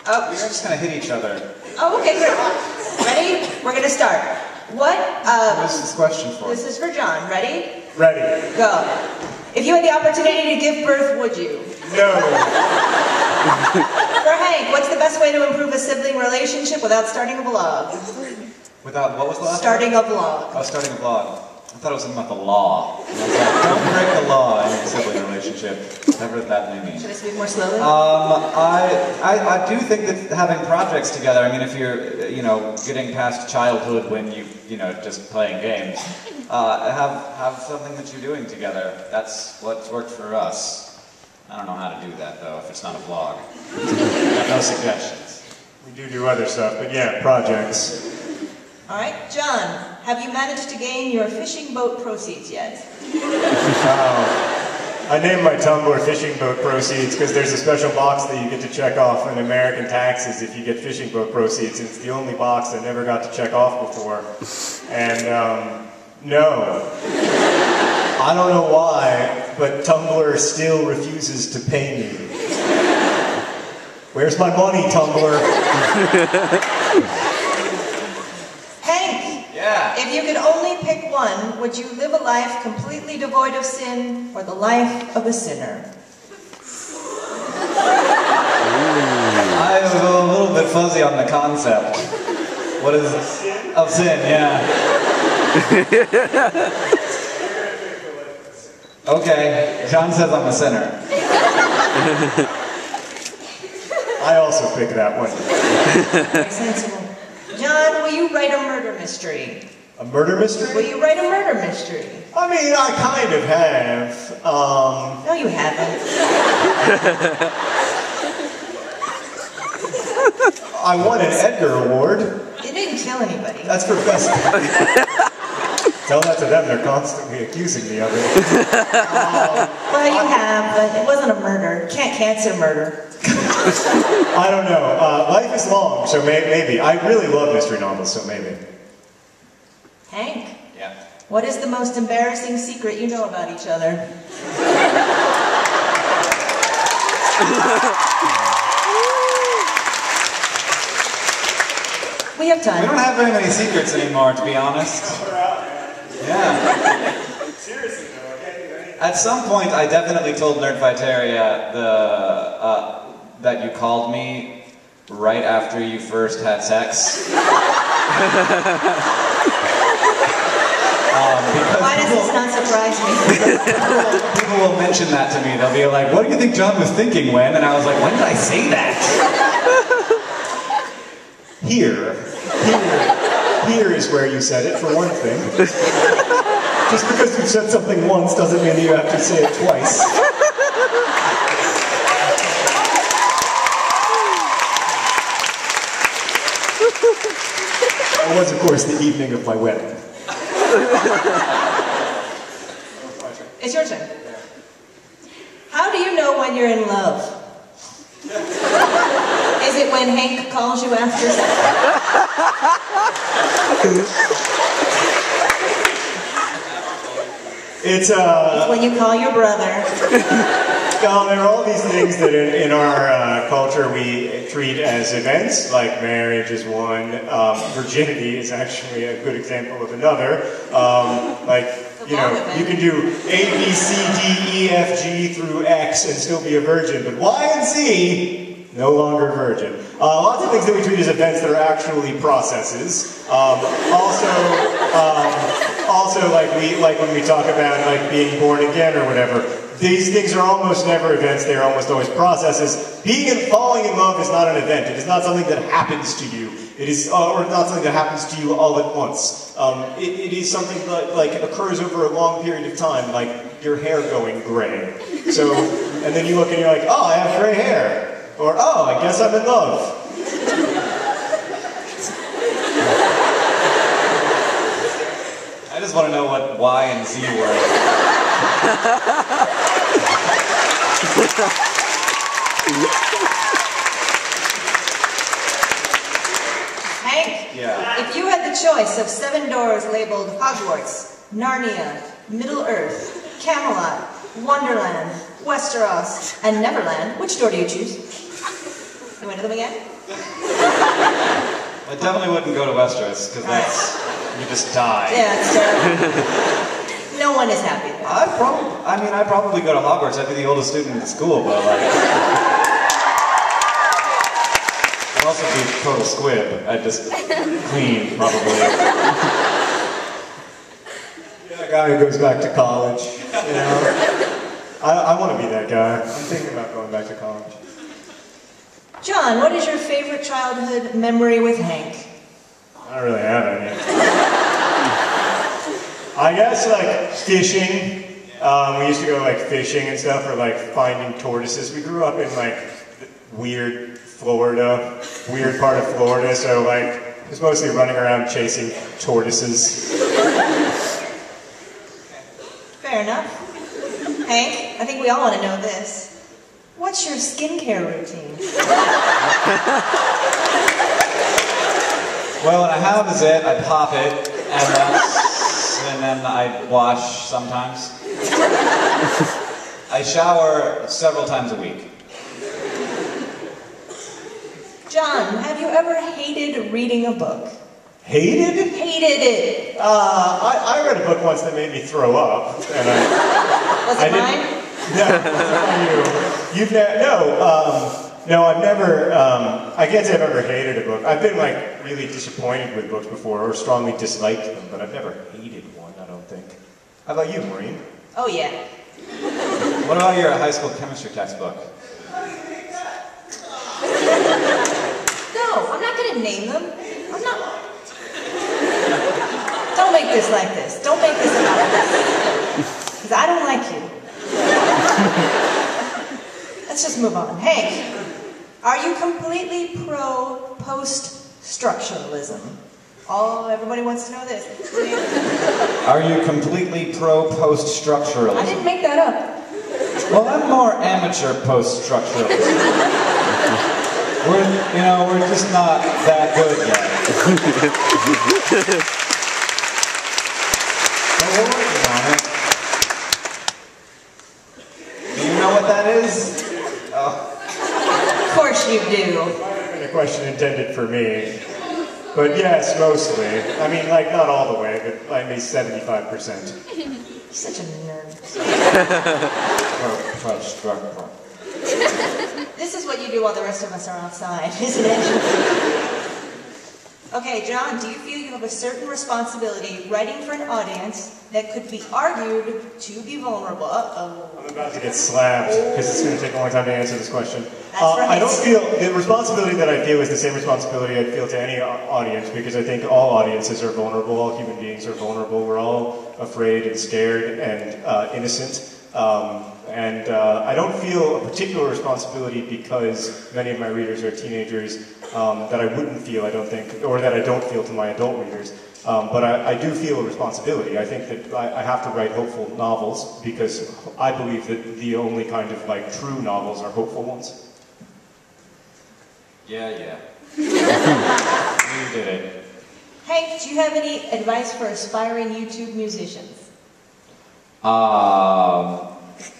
Speaker 5: Oh,
Speaker 4: We're just gonna hit each other.
Speaker 5: Oh, okay, great. Ready? We're gonna start. What
Speaker 4: is this question for?
Speaker 5: This is for John. Ready?
Speaker 3: Ready.
Speaker 5: Go. If you had the opportunity to give birth, would you?
Speaker 3: No.
Speaker 5: For Hank, what's the best way to improve a sibling relationship without starting a blog?
Speaker 4: Without, what was the last
Speaker 5: Starting a blog.
Speaker 4: Oh, starting a blog. I thought it was something about the law. And I was like, don't break the law in a sibling relationship. Whatever that may mean.
Speaker 5: Should I speak more slowly?
Speaker 4: I do think that having projects together, I mean, if you're, you know, getting past childhood when you know, just playing games, have something that you're doing together. That's what's worked for us. I don't know how to do that, though, if it's not a vlog. No suggestions.
Speaker 3: We do other stuff, but yeah, projects.
Speaker 5: All right, John, have you managed to gain your fishing boat proceeds yet?
Speaker 3: I named my Tumblr Fishing Boat Proceeds because there's a special box that you get to check off in American taxes if you get fishing boat proceeds. It's the only box I never got to check off before. And, no. I don't know why, but Tumblr still refuses to pay me. Where's my money, Tumblr?
Speaker 5: Hank!
Speaker 4: Yeah.
Speaker 5: If you could only pick one, would you live a life completely devoid of sin or the life of a sinner?
Speaker 4: I'm a little bit fuzzy on the concept. What is it? Of sin, yeah. Okay, John says I'm a sinner.
Speaker 3: I also pick that one.
Speaker 5: Very sensible. John, will you write a murder mystery?
Speaker 3: A murder mystery?
Speaker 5: Will you write a murder mystery?
Speaker 3: I mean, I kind of have.
Speaker 5: No, you haven't.
Speaker 3: I won an Edgar Award.
Speaker 5: You didn't kill anybody.
Speaker 3: That's for best. Tell that to them, they're constantly accusing me of it.
Speaker 5: Well, you have, but it wasn't a murder. Can't cancel murder.
Speaker 3: I don't know. Life is long, so maybe. I really love mystery novels, so maybe.
Speaker 5: Hank,
Speaker 4: Yeah.
Speaker 5: what is the most embarrassing secret you know about each other? We have
Speaker 4: We
Speaker 5: time.
Speaker 4: don't have very many secrets anymore, to be honest. Yeah.
Speaker 3: Seriously, though, I can't do anything.
Speaker 4: At some point, I definitely told Nerdfighteria that you called me right after you first had sex.
Speaker 5: Why does this not surprise me?
Speaker 4: People will mention that to me. They'll be like, "What do you think John was thinking when?" And I was like, "When did I say that?"
Speaker 3: Here is where you said it, for one thing. Just because you've said something once doesn't mean that you have to say it twice. It was, of course, the evening of my wedding.
Speaker 5: It's your turn. How do you know when you're in love? Is it when Hank calls you after sex?
Speaker 3: It's
Speaker 5: When you call your brother?
Speaker 3: there are all these things that in our culture we treat as events, like marriage is one. Virginity is actually a good example of another. You can do A, B, C, D, E, F, G through X and still be a virgin, but Y and Z, no longer virgin. Lots of things that we treat as events that are actually processes. Also, like when we talk about like being born again or whatever, these things are almost never events, they're almost always processes. Being and falling in love is not an event. It is not something that happens to you. It is, or not something that happens to you all at once. It is something that like occurs over a long period of time, like your hair going gray. So, and then you look and you're like, oh, I have gray hair. Or, oh, I guess I'm in love.
Speaker 4: I just want to know what Y and Z were.
Speaker 5: Hank,
Speaker 4: Yeah.
Speaker 5: if you had the choice of 7 doors labeled Hogwarts, Narnia, Middle-earth, Camelot, Wonderland, Westeros, and Neverland, which door do you choose? You want to them again?
Speaker 4: I definitely wouldn't go to Westeros, because that's, you just die.
Speaker 5: Yeah, it's terrible. No one is happy there.
Speaker 4: I'd probably go to Hogwarts. I'd be the oldest student in the school, but like... I'd also be total squib. I'd just clean, probably.
Speaker 3: That guy who goes back to college, you know? I want to be that guy. I'm thinking about going back to college.
Speaker 5: John, what is your favorite childhood memory with Hank?
Speaker 3: I don't really have any. I guess like fishing. We used to go like fishing and stuff, or like finding tortoises. We grew up in like weird Florida, weird part of Florida, so like it was mostly running around chasing tortoises.
Speaker 5: Fair enough. Hank, I think we all want to know this. What's your skincare routine?
Speaker 4: Well, what I have is I pop it, and then I wash sometimes. I shower several times a week.
Speaker 5: John, have you ever hated reading a book?
Speaker 3: Hated?
Speaker 5: Hated it.
Speaker 3: I read a book once that made me throw up, and
Speaker 5: Was it mine?
Speaker 3: No, you've no, I've never. I can't say I've ever hated a book. I've been like really disappointed with books before, or strongly disliked them, but I've never hated one. I don't think. How about you, Maureen?
Speaker 5: Oh yeah.
Speaker 4: What about your high school chemistry textbook?
Speaker 5: No, I'm not going to name them. I'm not. Don't make this like this. Don't make this about this. Because I don't like you. Let's just move on. Hank, are you completely pro post-structuralism? Oh, everybody wants to know this.
Speaker 4: Are you completely pro post-structuralism?
Speaker 5: I didn't make that up.
Speaker 4: Well, I'm more amateur post-structuralist. We're just not that good yet. But we're working on it. Do you know what that is? Oh.
Speaker 5: Of course you do.
Speaker 3: Might have been a question intended for me. But yes, mostly. I mean, like, not all the way, but like maybe 75%.
Speaker 5: Such a nerd.
Speaker 4: Pro-structural.
Speaker 5: This is what you do while the rest of us are outside, isn't it? Okay, John, do you feel you have a certain responsibility writing for an audience that could be argued to be vulnerable? Uh-oh.
Speaker 3: I'm about to get slapped, because it's going to take a long time to answer this question.
Speaker 5: That's right.
Speaker 3: I don't feel, the responsibility that I feel is the same responsibility I'd feel to any audience, because I think all audiences are vulnerable, all human beings are vulnerable, we're all afraid and scared and innocent. I don't feel a particular responsibility because many of my readers are teenagers that I wouldn't feel, I don't think, or that I don't feel to my adult readers. But I do feel a responsibility. I think that I have to write hopeful novels because I believe that the only kind of like true novels are hopeful ones.
Speaker 4: Yeah. You did it.
Speaker 5: Hank, do you have any advice for aspiring YouTube musicians?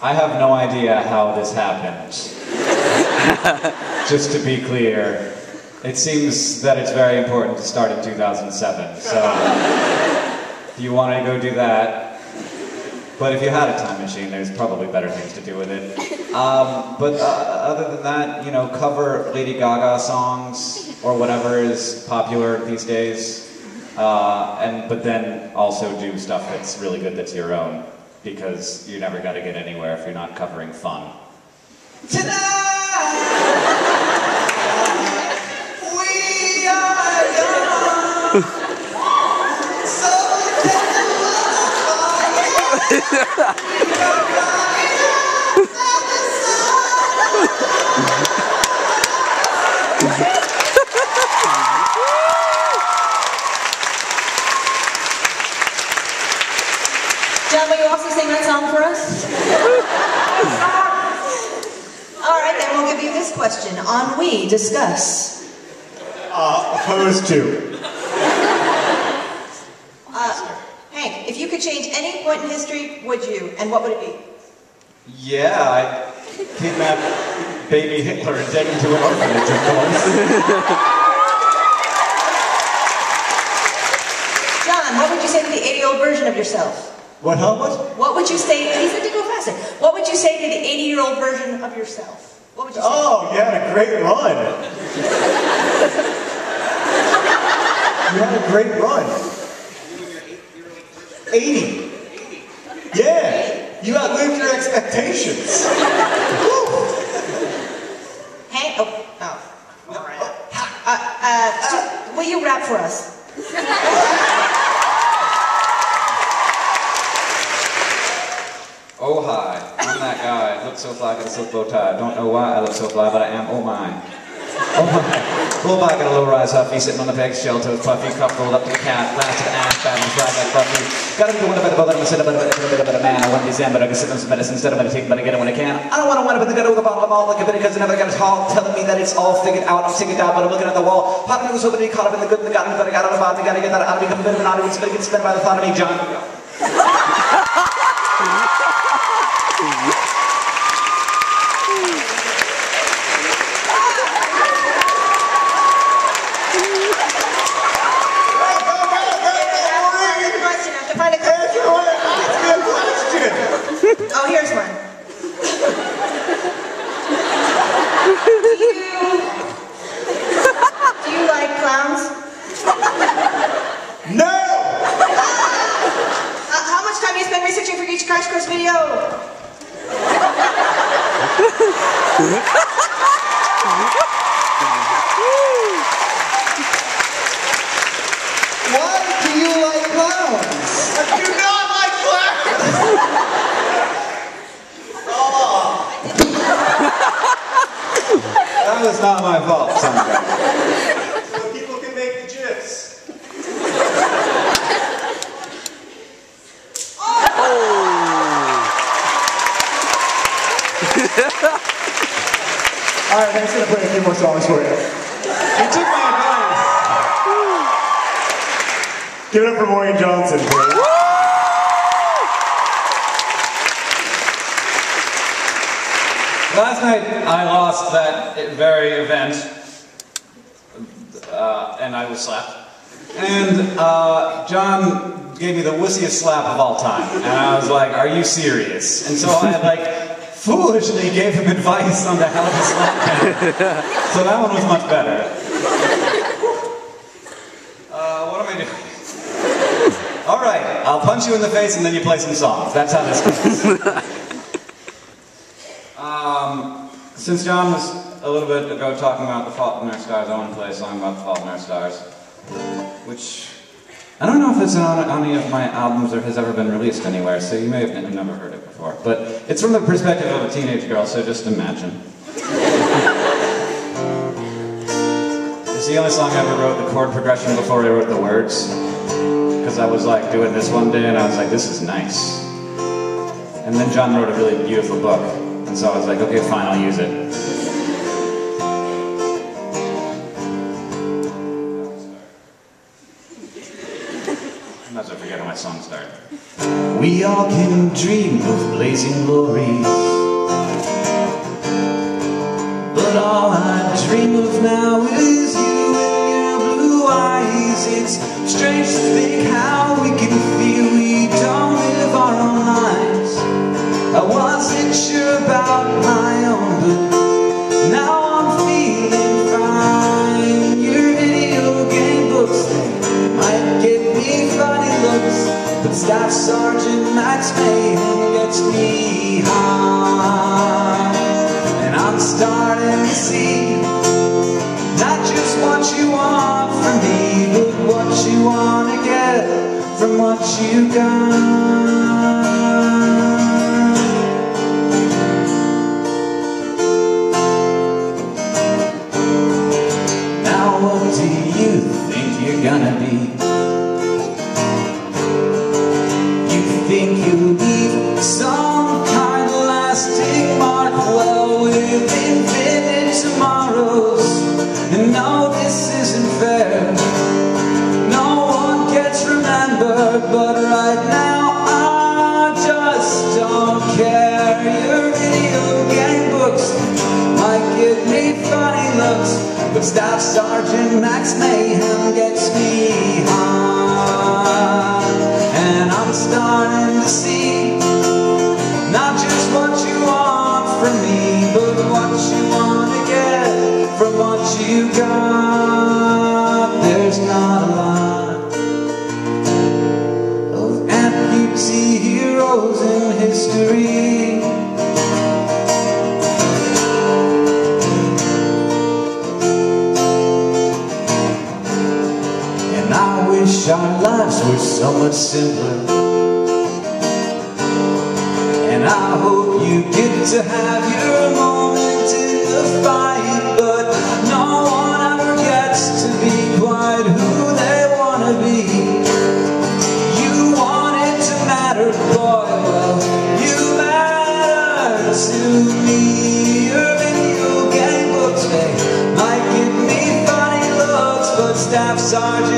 Speaker 4: I have no idea how this happened. Just to be clear, it seems that it's very important to start in 2007, so if you want to go do that, but if you had a time machine, there's probably better things to do with it. But other than that, cover Lady Gaga songs, or whatever is popular these days, but then also do stuff that's really good that's your own. Because you're never going to get anywhere if you're not covering fun. Tonight, we are young, so
Speaker 5: John, will you also sing that song for us? All right, then we'll give you this question. Ennui, discuss.
Speaker 3: Opposed to.
Speaker 5: Hank, if you could change any point in history, would you? And what would it be?
Speaker 4: Yeah, I'd kidnap baby Hitler and take him to an orphanage, of course.
Speaker 5: John, what would you say to the 80-year-old version of yourself?
Speaker 3: What?
Speaker 5: What would you say? He said to go faster. What would you say to the 80-year-old version of yourself? What would you say?
Speaker 3: Oh, you had a great run. You had a great run. 80. Yeah. You outlived your expectations.
Speaker 5: Hank, all right. Will you rap for us?
Speaker 4: Oh hi, I'm that guy. Look so fly, got a silk bow tie. Don't know why I look so fly, but I am. Oh my. Oh my. Little bike and a low-rise huffy, sitting on the peg, shell toes, puffy, cup rolled up to the cat, lasted ass, bad and swag like Buffy. Gotta be the one about the boat, I'm a bit of a man. I want to be Zen, but I can sit on some medicine instead of meditating, but I get it when I can. I don't want to wind up in the gutter with a bottle of malt like a bit because I never got a tall, telling me that it's all figured out. I'm singing down, but I'm looking at the wall. Part of me was hoping to be caught up in the good and the gotten, but I got on the bottom, gotta get that out of me, become a bit of an audience, but I get spent by the thought of me, John.
Speaker 5: Oh, here's one. Do you like clowns?
Speaker 3: No!
Speaker 5: How much time do you spend researching for each Crash Course video?
Speaker 4: Why do you like clowns?
Speaker 3: I do not like clowns!
Speaker 4: That was not my fault, someday.
Speaker 3: So people can make the GIFs.
Speaker 6: Alright, I'm just gonna play a few more songs for you.
Speaker 4: You took my advice.
Speaker 3: Give it up for Morgan Johnson, please.
Speaker 4: Last night, I lost that very event, and I was slapped. And John gave me the wussiest slap of all time. And I was like, are you serious? And so I, like, foolishly gave him advice on how to slap him. So that one was much better. What am I doing? All right, I'll punch you in the face and then you play some songs. That's how this goes. Since John was a little bit ago talking about The Fault in Our Stars, I want to play a song about The Fault in Our Stars, which I don't know if it's on any of my albums or has ever been released anywhere, so you may have never heard it before. But it's from the perspective of a teenage girl, so just imagine. It's the only song I ever wrote the chord progression before I wrote the words, because I was like doing this one day and I was like, this is nice. And then John wrote a really beautiful book. And so I was like, okay, fine, I'll use it. I might as well forget how my song started. We all can dream of blazing glories, but all I dream of now is you and your blue eyes. It's strange to think how we can feel we don't live our own lives. I wasn't sure about my own, but now I'm feeling fine. Your video game books, they might give me funny looks, but Staff Sergeant Max Mayhem gets me high. And I'm starting to see not just what you want from me, but what you want to get from what you got. What do you think you're gonna be? You think you'll leave some kind of lasting mark? Well, with infinite tomorrows. And no, this isn't fair. No one gets remembered, but right now I just don't care. Your video game books might give me funny looks, but Staff Sergeant Max Mayhem gets me high. And I'm starting to see not just what you want from me, but what you want to get from what you got. There's not a lot of amputee heroes in history. Our lives were so much simpler, and I hope you get to have your moment in the fight, but no one ever gets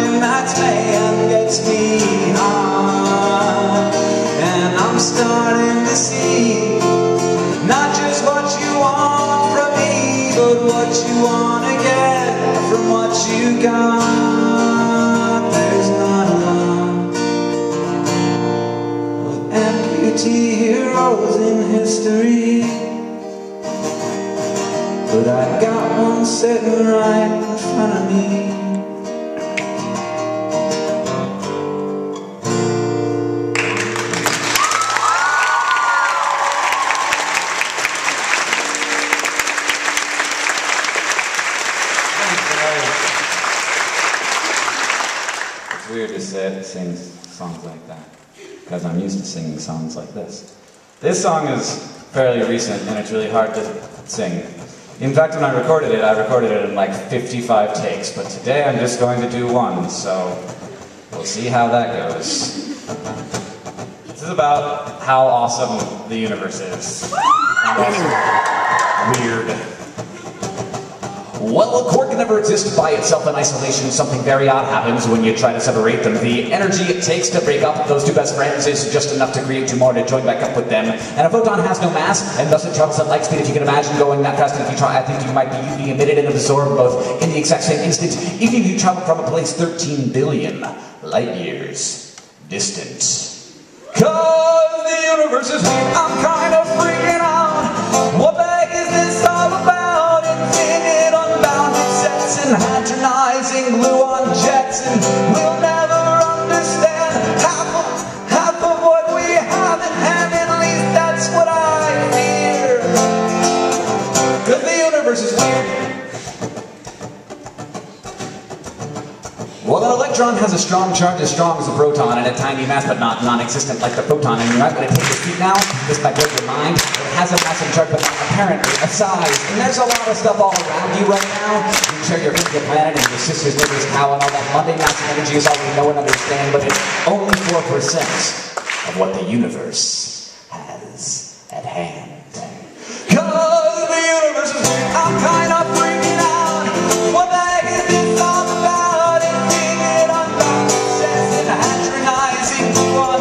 Speaker 4: One night stand gets me high, and I'm starting to see not just what you want from me, but what you want to get from what you got. There's not a lot of amputee heroes in history, but I got one sitting right in front of me. It's weird to sing songs like that, because I'm used to singing songs like this. This song is fairly recent, and it's really hard to sing. In fact, when I recorded it in like 55 takes, but today I'm just going to do one, so we'll see how that goes. This is about how awesome the universe is. And also weird. Well, a quark can never exist by itself in isolation. Something very odd happens when you try to separate them. The energy it takes to break up those two best friends is just enough to create two more to join back up with them. And a photon has no mass, and thus it travels at light speed. If you can imagine going that fast, if you try, I think you might be emitted and absorbed both in the exact same instant, even if you travel from a place 13 billion light years distant. Cause the universe is weird, I'm kind of freaking out. What the heck is this all about? Infinite, unbounded sets and hadronizing gluon jets, and we'll never understand half of what we have in hand. At least that's what I fear. Cause the universe is weird. Well, an electron has a strong charge as strong as a proton, and a tiny mass, but not non-existent like the photon. And you're not going to take this feat now. This might blow your mind. It has a massive charge, but not apparently a size. And there's a lot of stuff all around you right now. You share your friend's planet and your sister's neighbor's cow, and all that mundane massive energy is all we know and understand, but it's only 4% of what the universe has at hand. Cause the universe is weird, I'm kind of freaking out. What the heck is this all about?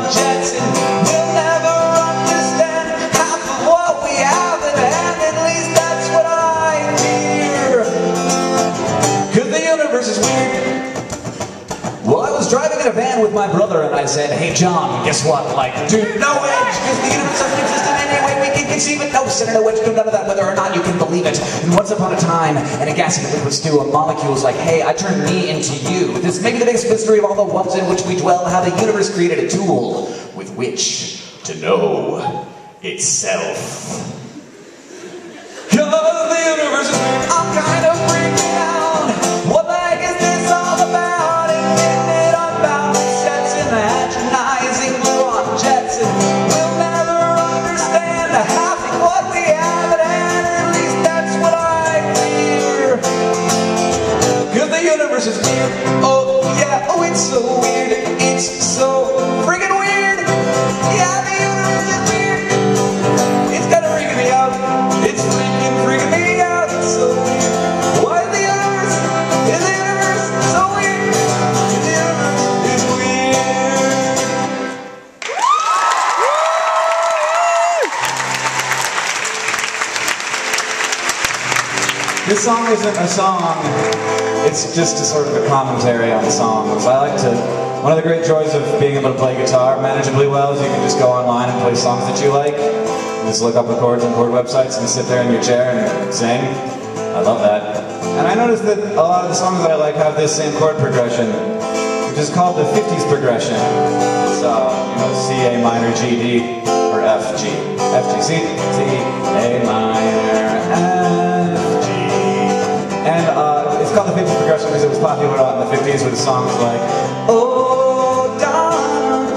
Speaker 4: Jets, and we'll never understand half of what we have at hand. At least that's what I fear. Cause the universe is weird. Well, I was driving in a van with my brother, and I said, hey John, guess what? Like, dude, no edge, because the universe doesn't exist in any way we can conceive it. No center, no edge, no none of that, whether or not you can believe it. And once upon a time, in a gas and liquid stew, a molecule was like, hey, I turned me into you. This may be the biggest mystery of all the ones in which we dwell, how the universe created a tool with which to know itself. Cause the universe is weird, I'm kind of freaking out. What the heck is this all about? Infinite, unbounded sets and hadronizing gluon jets, and we'll never understand half of what we have at hand. At least that's what I fear. Cause the universe is weird. Oh yeah, oh it's so weird. It's so friggin' weird. Yeah, the universe is weird. It's kinda freaking me out. It's freaking me out. It's so weird. Why is the universe so weird? The universe is weird. This song isn't a song. It's just a sort of a commentary on songs. I like to. One of the great joys of being able to play guitar manageably well is you can just go online and play songs that you like. You just look up the chords on chord websites and sit there in your chair and sing. I love that. And I noticed that a lot of the songs that I like have this same chord progression, which is called the 50s progression. It's, you know, C, A minor, G, D, or F, G. F, G, C, A minor, F, G. And it's called the 50s progression because it was popular out in the 50s with songs like, oh, darling,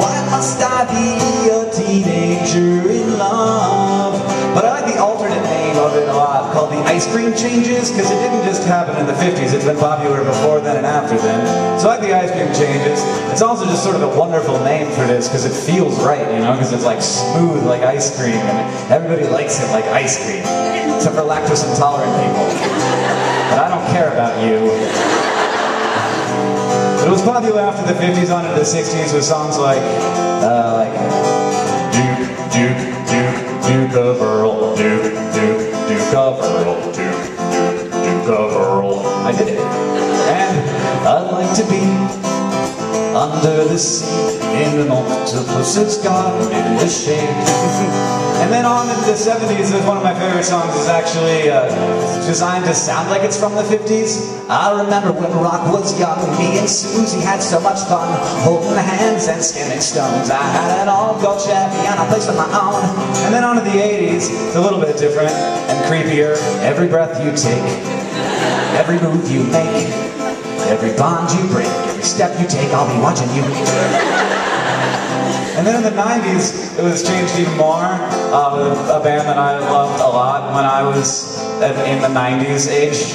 Speaker 4: why must I be a teenager in love? But I like the alternate name of it a lot, called the Ice Cream Changes, because it didn't just happen in the 50s, it's been popular before then and after then. So I like the Ice Cream Changes. It's also just sort of a wonderful name for this, because it feels right, you know, because it's like smooth like ice cream, and everybody likes it like ice cream, except for lactose intolerant people. but I don't care about you. But it was popular after the 50s on into the 60s with songs like Duke, Duke, Duke, Duke of Earl, Duke, Duke, Duke of Earl, Duke, Duke, Duke of Earl. I did it. And I'd like to be under the sea in an octopus's garden in the shade. And then on into the 70s, one of my favorite songs is actually designed to sound like it's from the 50s. I remember when rock was young, me and Susie had so much fun, holding hands and skimming stones. I had an all-gold Chevy and a place of my own. And then on to the 80s, it's a little bit different and creepier. Every breath you take, every move you make, every bond you break, every step you take, I'll be watching you. And then in the 90s, it was changed even more. A band that I loved a lot when I was in the 90s age.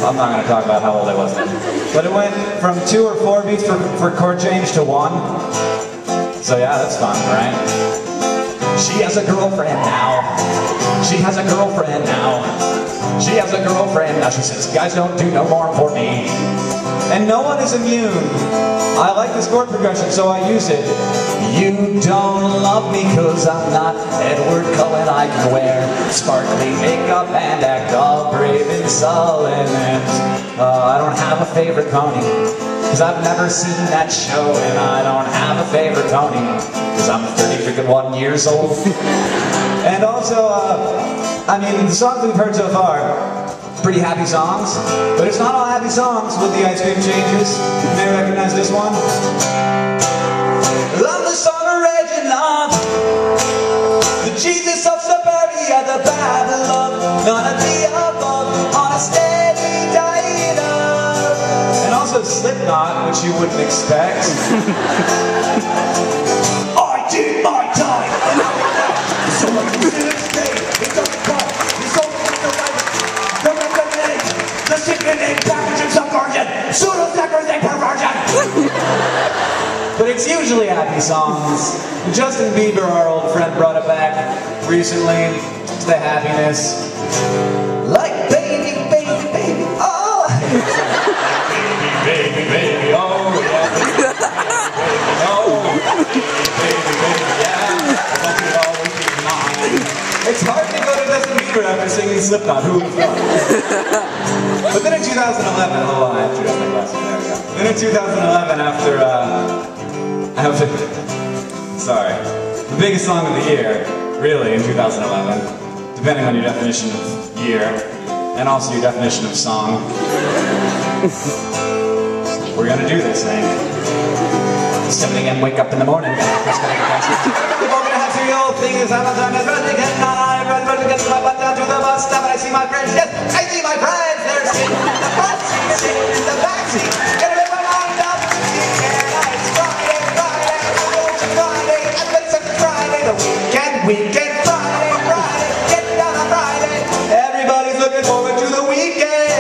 Speaker 4: I'm not going to talk about how old I was then. But it went from 2 or 4 beats for chord change to 1. So yeah, that's fun, right? She has a girlfriend now. She has a girlfriend now. She has a girlfriend now. She says, guys don't do no more for me. And no one is immune. I like this chord progression, so I use it. You don't love me cause I'm not Edward Cullen. I can wear sparkly makeup and act all brave and sullen. And I don't have a favorite pony cause I've never seen that show. And I don't have a favorite pony cause I'm 31 years old. And also, I mean, the songs we've heard so far, pretty happy songs, but it's not all happy songs with the ice cream changes. You may recognize this one. I'm the son of Reginald, the Jesus of Suburbia, the Babylon, none of the above, on a steady diet of. And also Slipknot, which you wouldn't expect. I did my time, and I will not. So I can still stay. It doesn't come. It's only the right. The sickening package of subversion, pseudo-sacrosanct perversion. But it's usually happy songs. Justin Bieber, our old friend, brought it back recently to the happiness. Like baby, baby, baby, oh. Baby, baby, baby, oh, yeah. Baby, baby, yeah. I want you to always be mine. It's hard to go to Justin Bieber after singing Slipknot. Who would have thought? But then in 2011, hold on, I have to adjust my glasses. There we go. Then in 2011, after sorry, the biggest song of the year, really, in 2011, depending on your definition of year, and also your definition of song. We're gonna do this thing. 7 a.m. wake up in the morning. We're gonna have 3 old things. I'm on time. I'm running again. I'm running to get my butt down to the bus stop, and I see my friends. Yes, I see my friends. They're sitting in the front seat, sitting in the back seat. Gonna rip my mind up. It's Friday, Friday. It's Friday. I've been such a Friday. The weekend, Friday, Friday. Getting down on Friday. Everybody's looking forward to the weekend.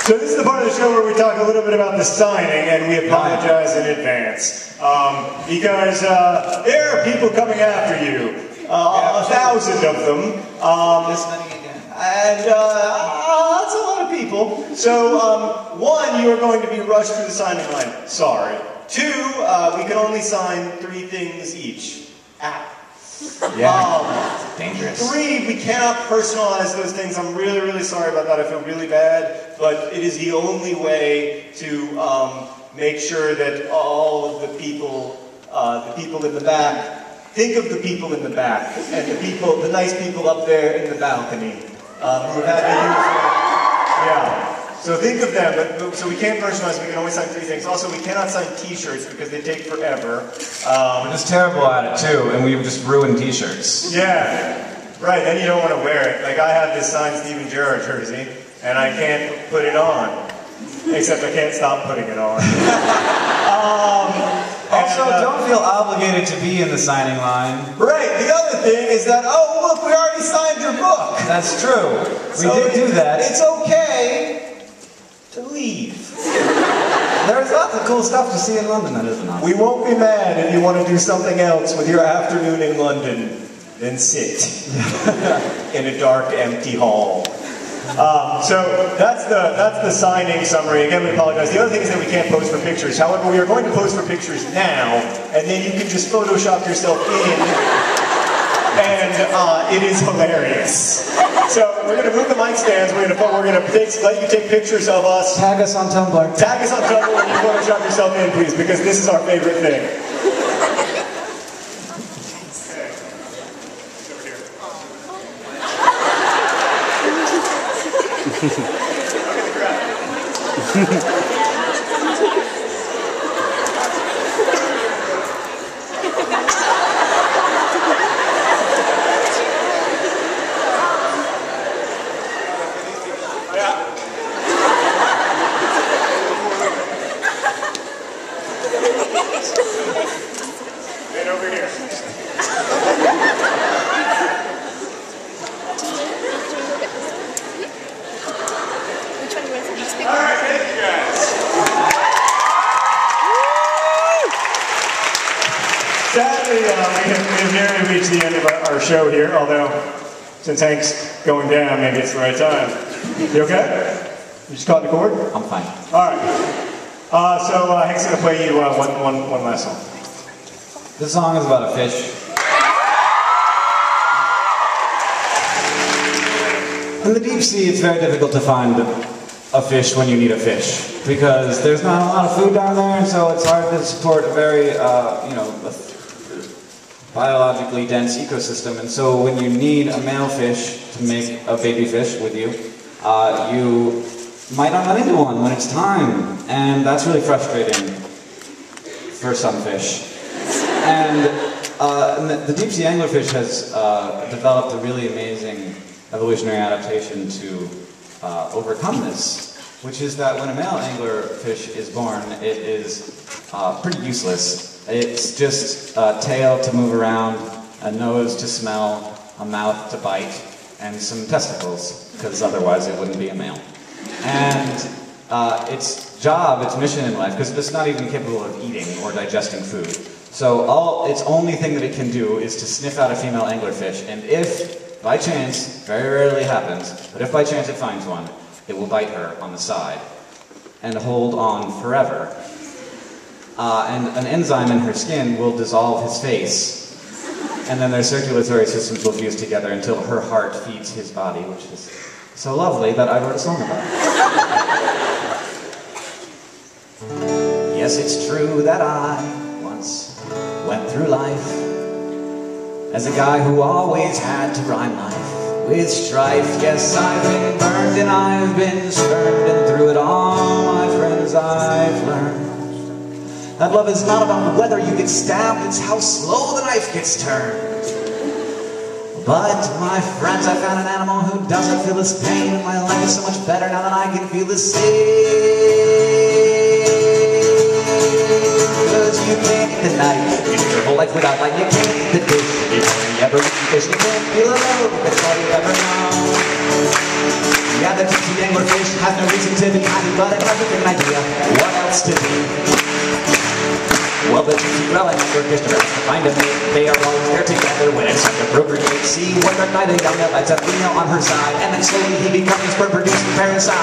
Speaker 3: So this is the part of the show where we talk a little bit about the signing, and we apologize in advance. Because there are people coming after you. 1,000 of them.
Speaker 4: This many again.
Speaker 3: And that's a lot of people. So, 1, you are going to be rushed through the signing line. Sorry. 2, we can only sign 3 things each.
Speaker 4: Yeah, dangerous.
Speaker 3: 3, we cannot personalize those things. I'm really, really sorry about that. I feel really bad, but it is the only way to make sure that all of the people in the back, think of the people in the back, and the nice people up there in the balcony, who had to use yeah. So think of them, so we can't personalize, we can only sign 3 things. Also, we cannot sign t-shirts because they take forever.
Speaker 4: We're just terrible at it too, and we've just ruined t-shirts.
Speaker 3: Yeah, right, then you don't want to wear it. Like I have this signed Steven Gerrard jersey, and I can't put it on. Except I can't stop putting it on.
Speaker 4: Also, don't feel obligated to be in the signing line.
Speaker 3: Right, the other thing is that, oh look, we already signed your book.
Speaker 4: That's true. We did do that.
Speaker 3: It's okay.
Speaker 4: leave. There's lots of cool stuff to see in London that isn't on.
Speaker 3: We won't be mad if you want to do something else with your afternoon in London than sit in a dark, empty hall. So that's the signing summary. Again, we apologize. The other thing is that we can't pose for pictures. However, we are going to pose for pictures now, and then you can just Photoshop yourself in, and it is hilarious. So we're going to move the mic stands. We're going to let you take pictures of us.
Speaker 4: Tag us on Tumblr.
Speaker 3: Tag us on Tumblr when you Photoshop yourself in, please, because this is our favorite thing. And over here. Alright, thank you guys. Sadly, we have nearly reached the end of our show here, although since Hank's going down, maybe it's the right time. You okay? You just caught the cord?
Speaker 4: I'm fine.
Speaker 3: Alright. So Hank's going to play you one last song.
Speaker 4: This song is about a fish. In the deep sea, it's very difficult to find a fish when you need a fish, because there's not a lot of food down there, and so it's hard to support a very, biologically dense ecosystem. And so when you need a male fish to make a baby fish with you, you might not run into one when it's time, and that's really frustrating for some fish. And the deep sea anglerfish has developed a really amazing evolutionary adaptation to overcome this, which is that when a male anglerfish is born, it is pretty useless. It's just a tail to move around, a nose to smell, a mouth to bite, and some testicles, because otherwise it wouldn't be a male. And its mission in life, because it's not even capable of eating or digesting food, so its only thing that it can do is to sniff out a female anglerfish, and if, by chance, very rarely happens, but if by chance it finds one, it will bite her on the side and hold on forever. And an enzyme in her skin will dissolve his face, and then their circulatory systems will fuse together until her heart feeds his body, which is so lovely that I wrote a song about it. Yes, it's true that I once went through life as a guy who always had to rhyme life with strife. Yes, I've been burned and I've been spurned, and through it all, my friends, I've learned that love is not about whether you get stabbed, it's how slow the knife gets turned. But, my friends, I found an animal who doesn't feel this pain, and my life is so much better now that I can feel the same. Cause you can't eat the knife, you live your whole life without light, you can't eat the dish, you only ever eat the fish, you can't feel alone, that's all you ever know. Yeah, the deep sea anglerfish has no reason to be happy, but it has a good idea what else to do. Well, the deep sea whale and anglerfish are to find a mate, they are always there together when it's time to procreate. See, one dark night a young male lights a female on her side, and then slowly he becomes a sperm-producing parasite.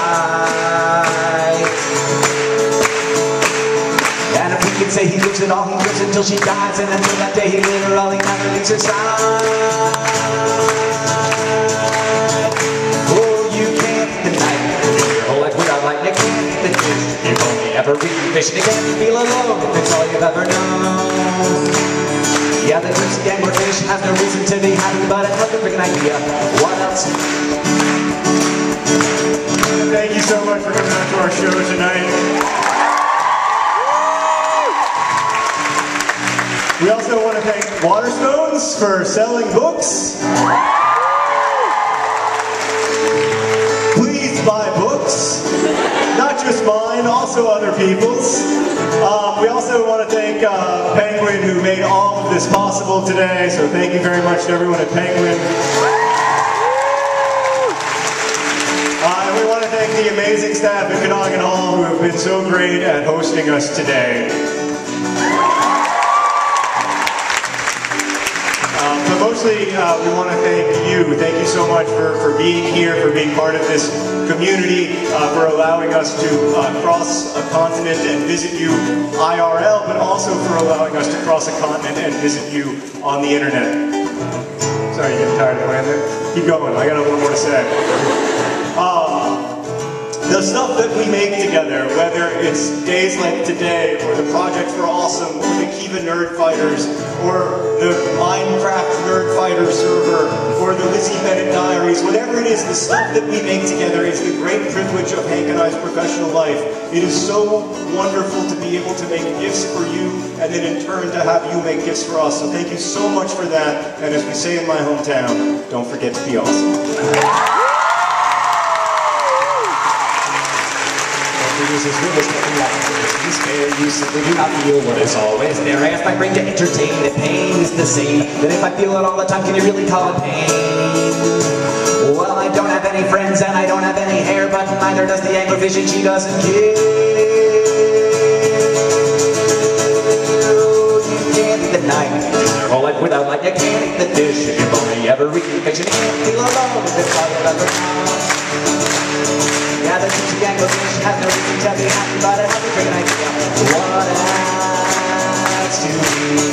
Speaker 4: And if we could say he lives it all, he lives until she dies, and until that day he literally never leaves her side. Oh, you can't eat the knife, your whole life without light, you can't eat the fish, you've only ever eaten fish, and you can't feel alone, that's all you've ever known. Yeah, the deep sea anglerfish has no reason to be happy, but it's like a freaking idea, what else?
Speaker 3: Thank you so much for coming out to our show tonight. We also want to thank Waterstones for selling books. Please buy books, not just mine, also other people's. We also want to thank Penguin, who made all of this possible today, so thank you very much to everyone at Penguin. And we want to thank the amazing staff at Cadogan Hall, who been so great at hosting us today. But mostly, we want to thank you. Thank you so much for being here, for being part of this community, for allowing us to cross a continent and visit you IRL, but also for allowing us to cross a continent and visit you on the internet. Sorry, you getting tired of playing there? Keep going, I got a little more to say. The stuff that we make together, whether it's days like today, or the Project for Awesome, or the Kiva Nerd Fighters, or the Minecraft Nerd Fighter server, or the Lizzie Bennett Diaries, whatever it is, the stuff that we make together is the great privilege of Hank and I's professional life. It is so wonderful to be able to make gifts for you, and then in turn to have you make gifts for us. So thank you so much for that, and as we say in my hometown, don't forget to be awesome.
Speaker 4: Is really stepping back. You spare, you simply do not feel what is always there. I ask my brain to entertain that pain is the same. That if I feel it all the time, can you really call it pain? Well, I don't have any friends and I don't have any hair, but neither does the anglerfish and she doesn't care. You can't eat the night, or life without light. You can't eat the dish if you've only ever eaten fish. You can't feel alone if it's all you've ever known. Yeah, the juicy anglerfish has no reason to be happy, but it has a great idea. What else to be?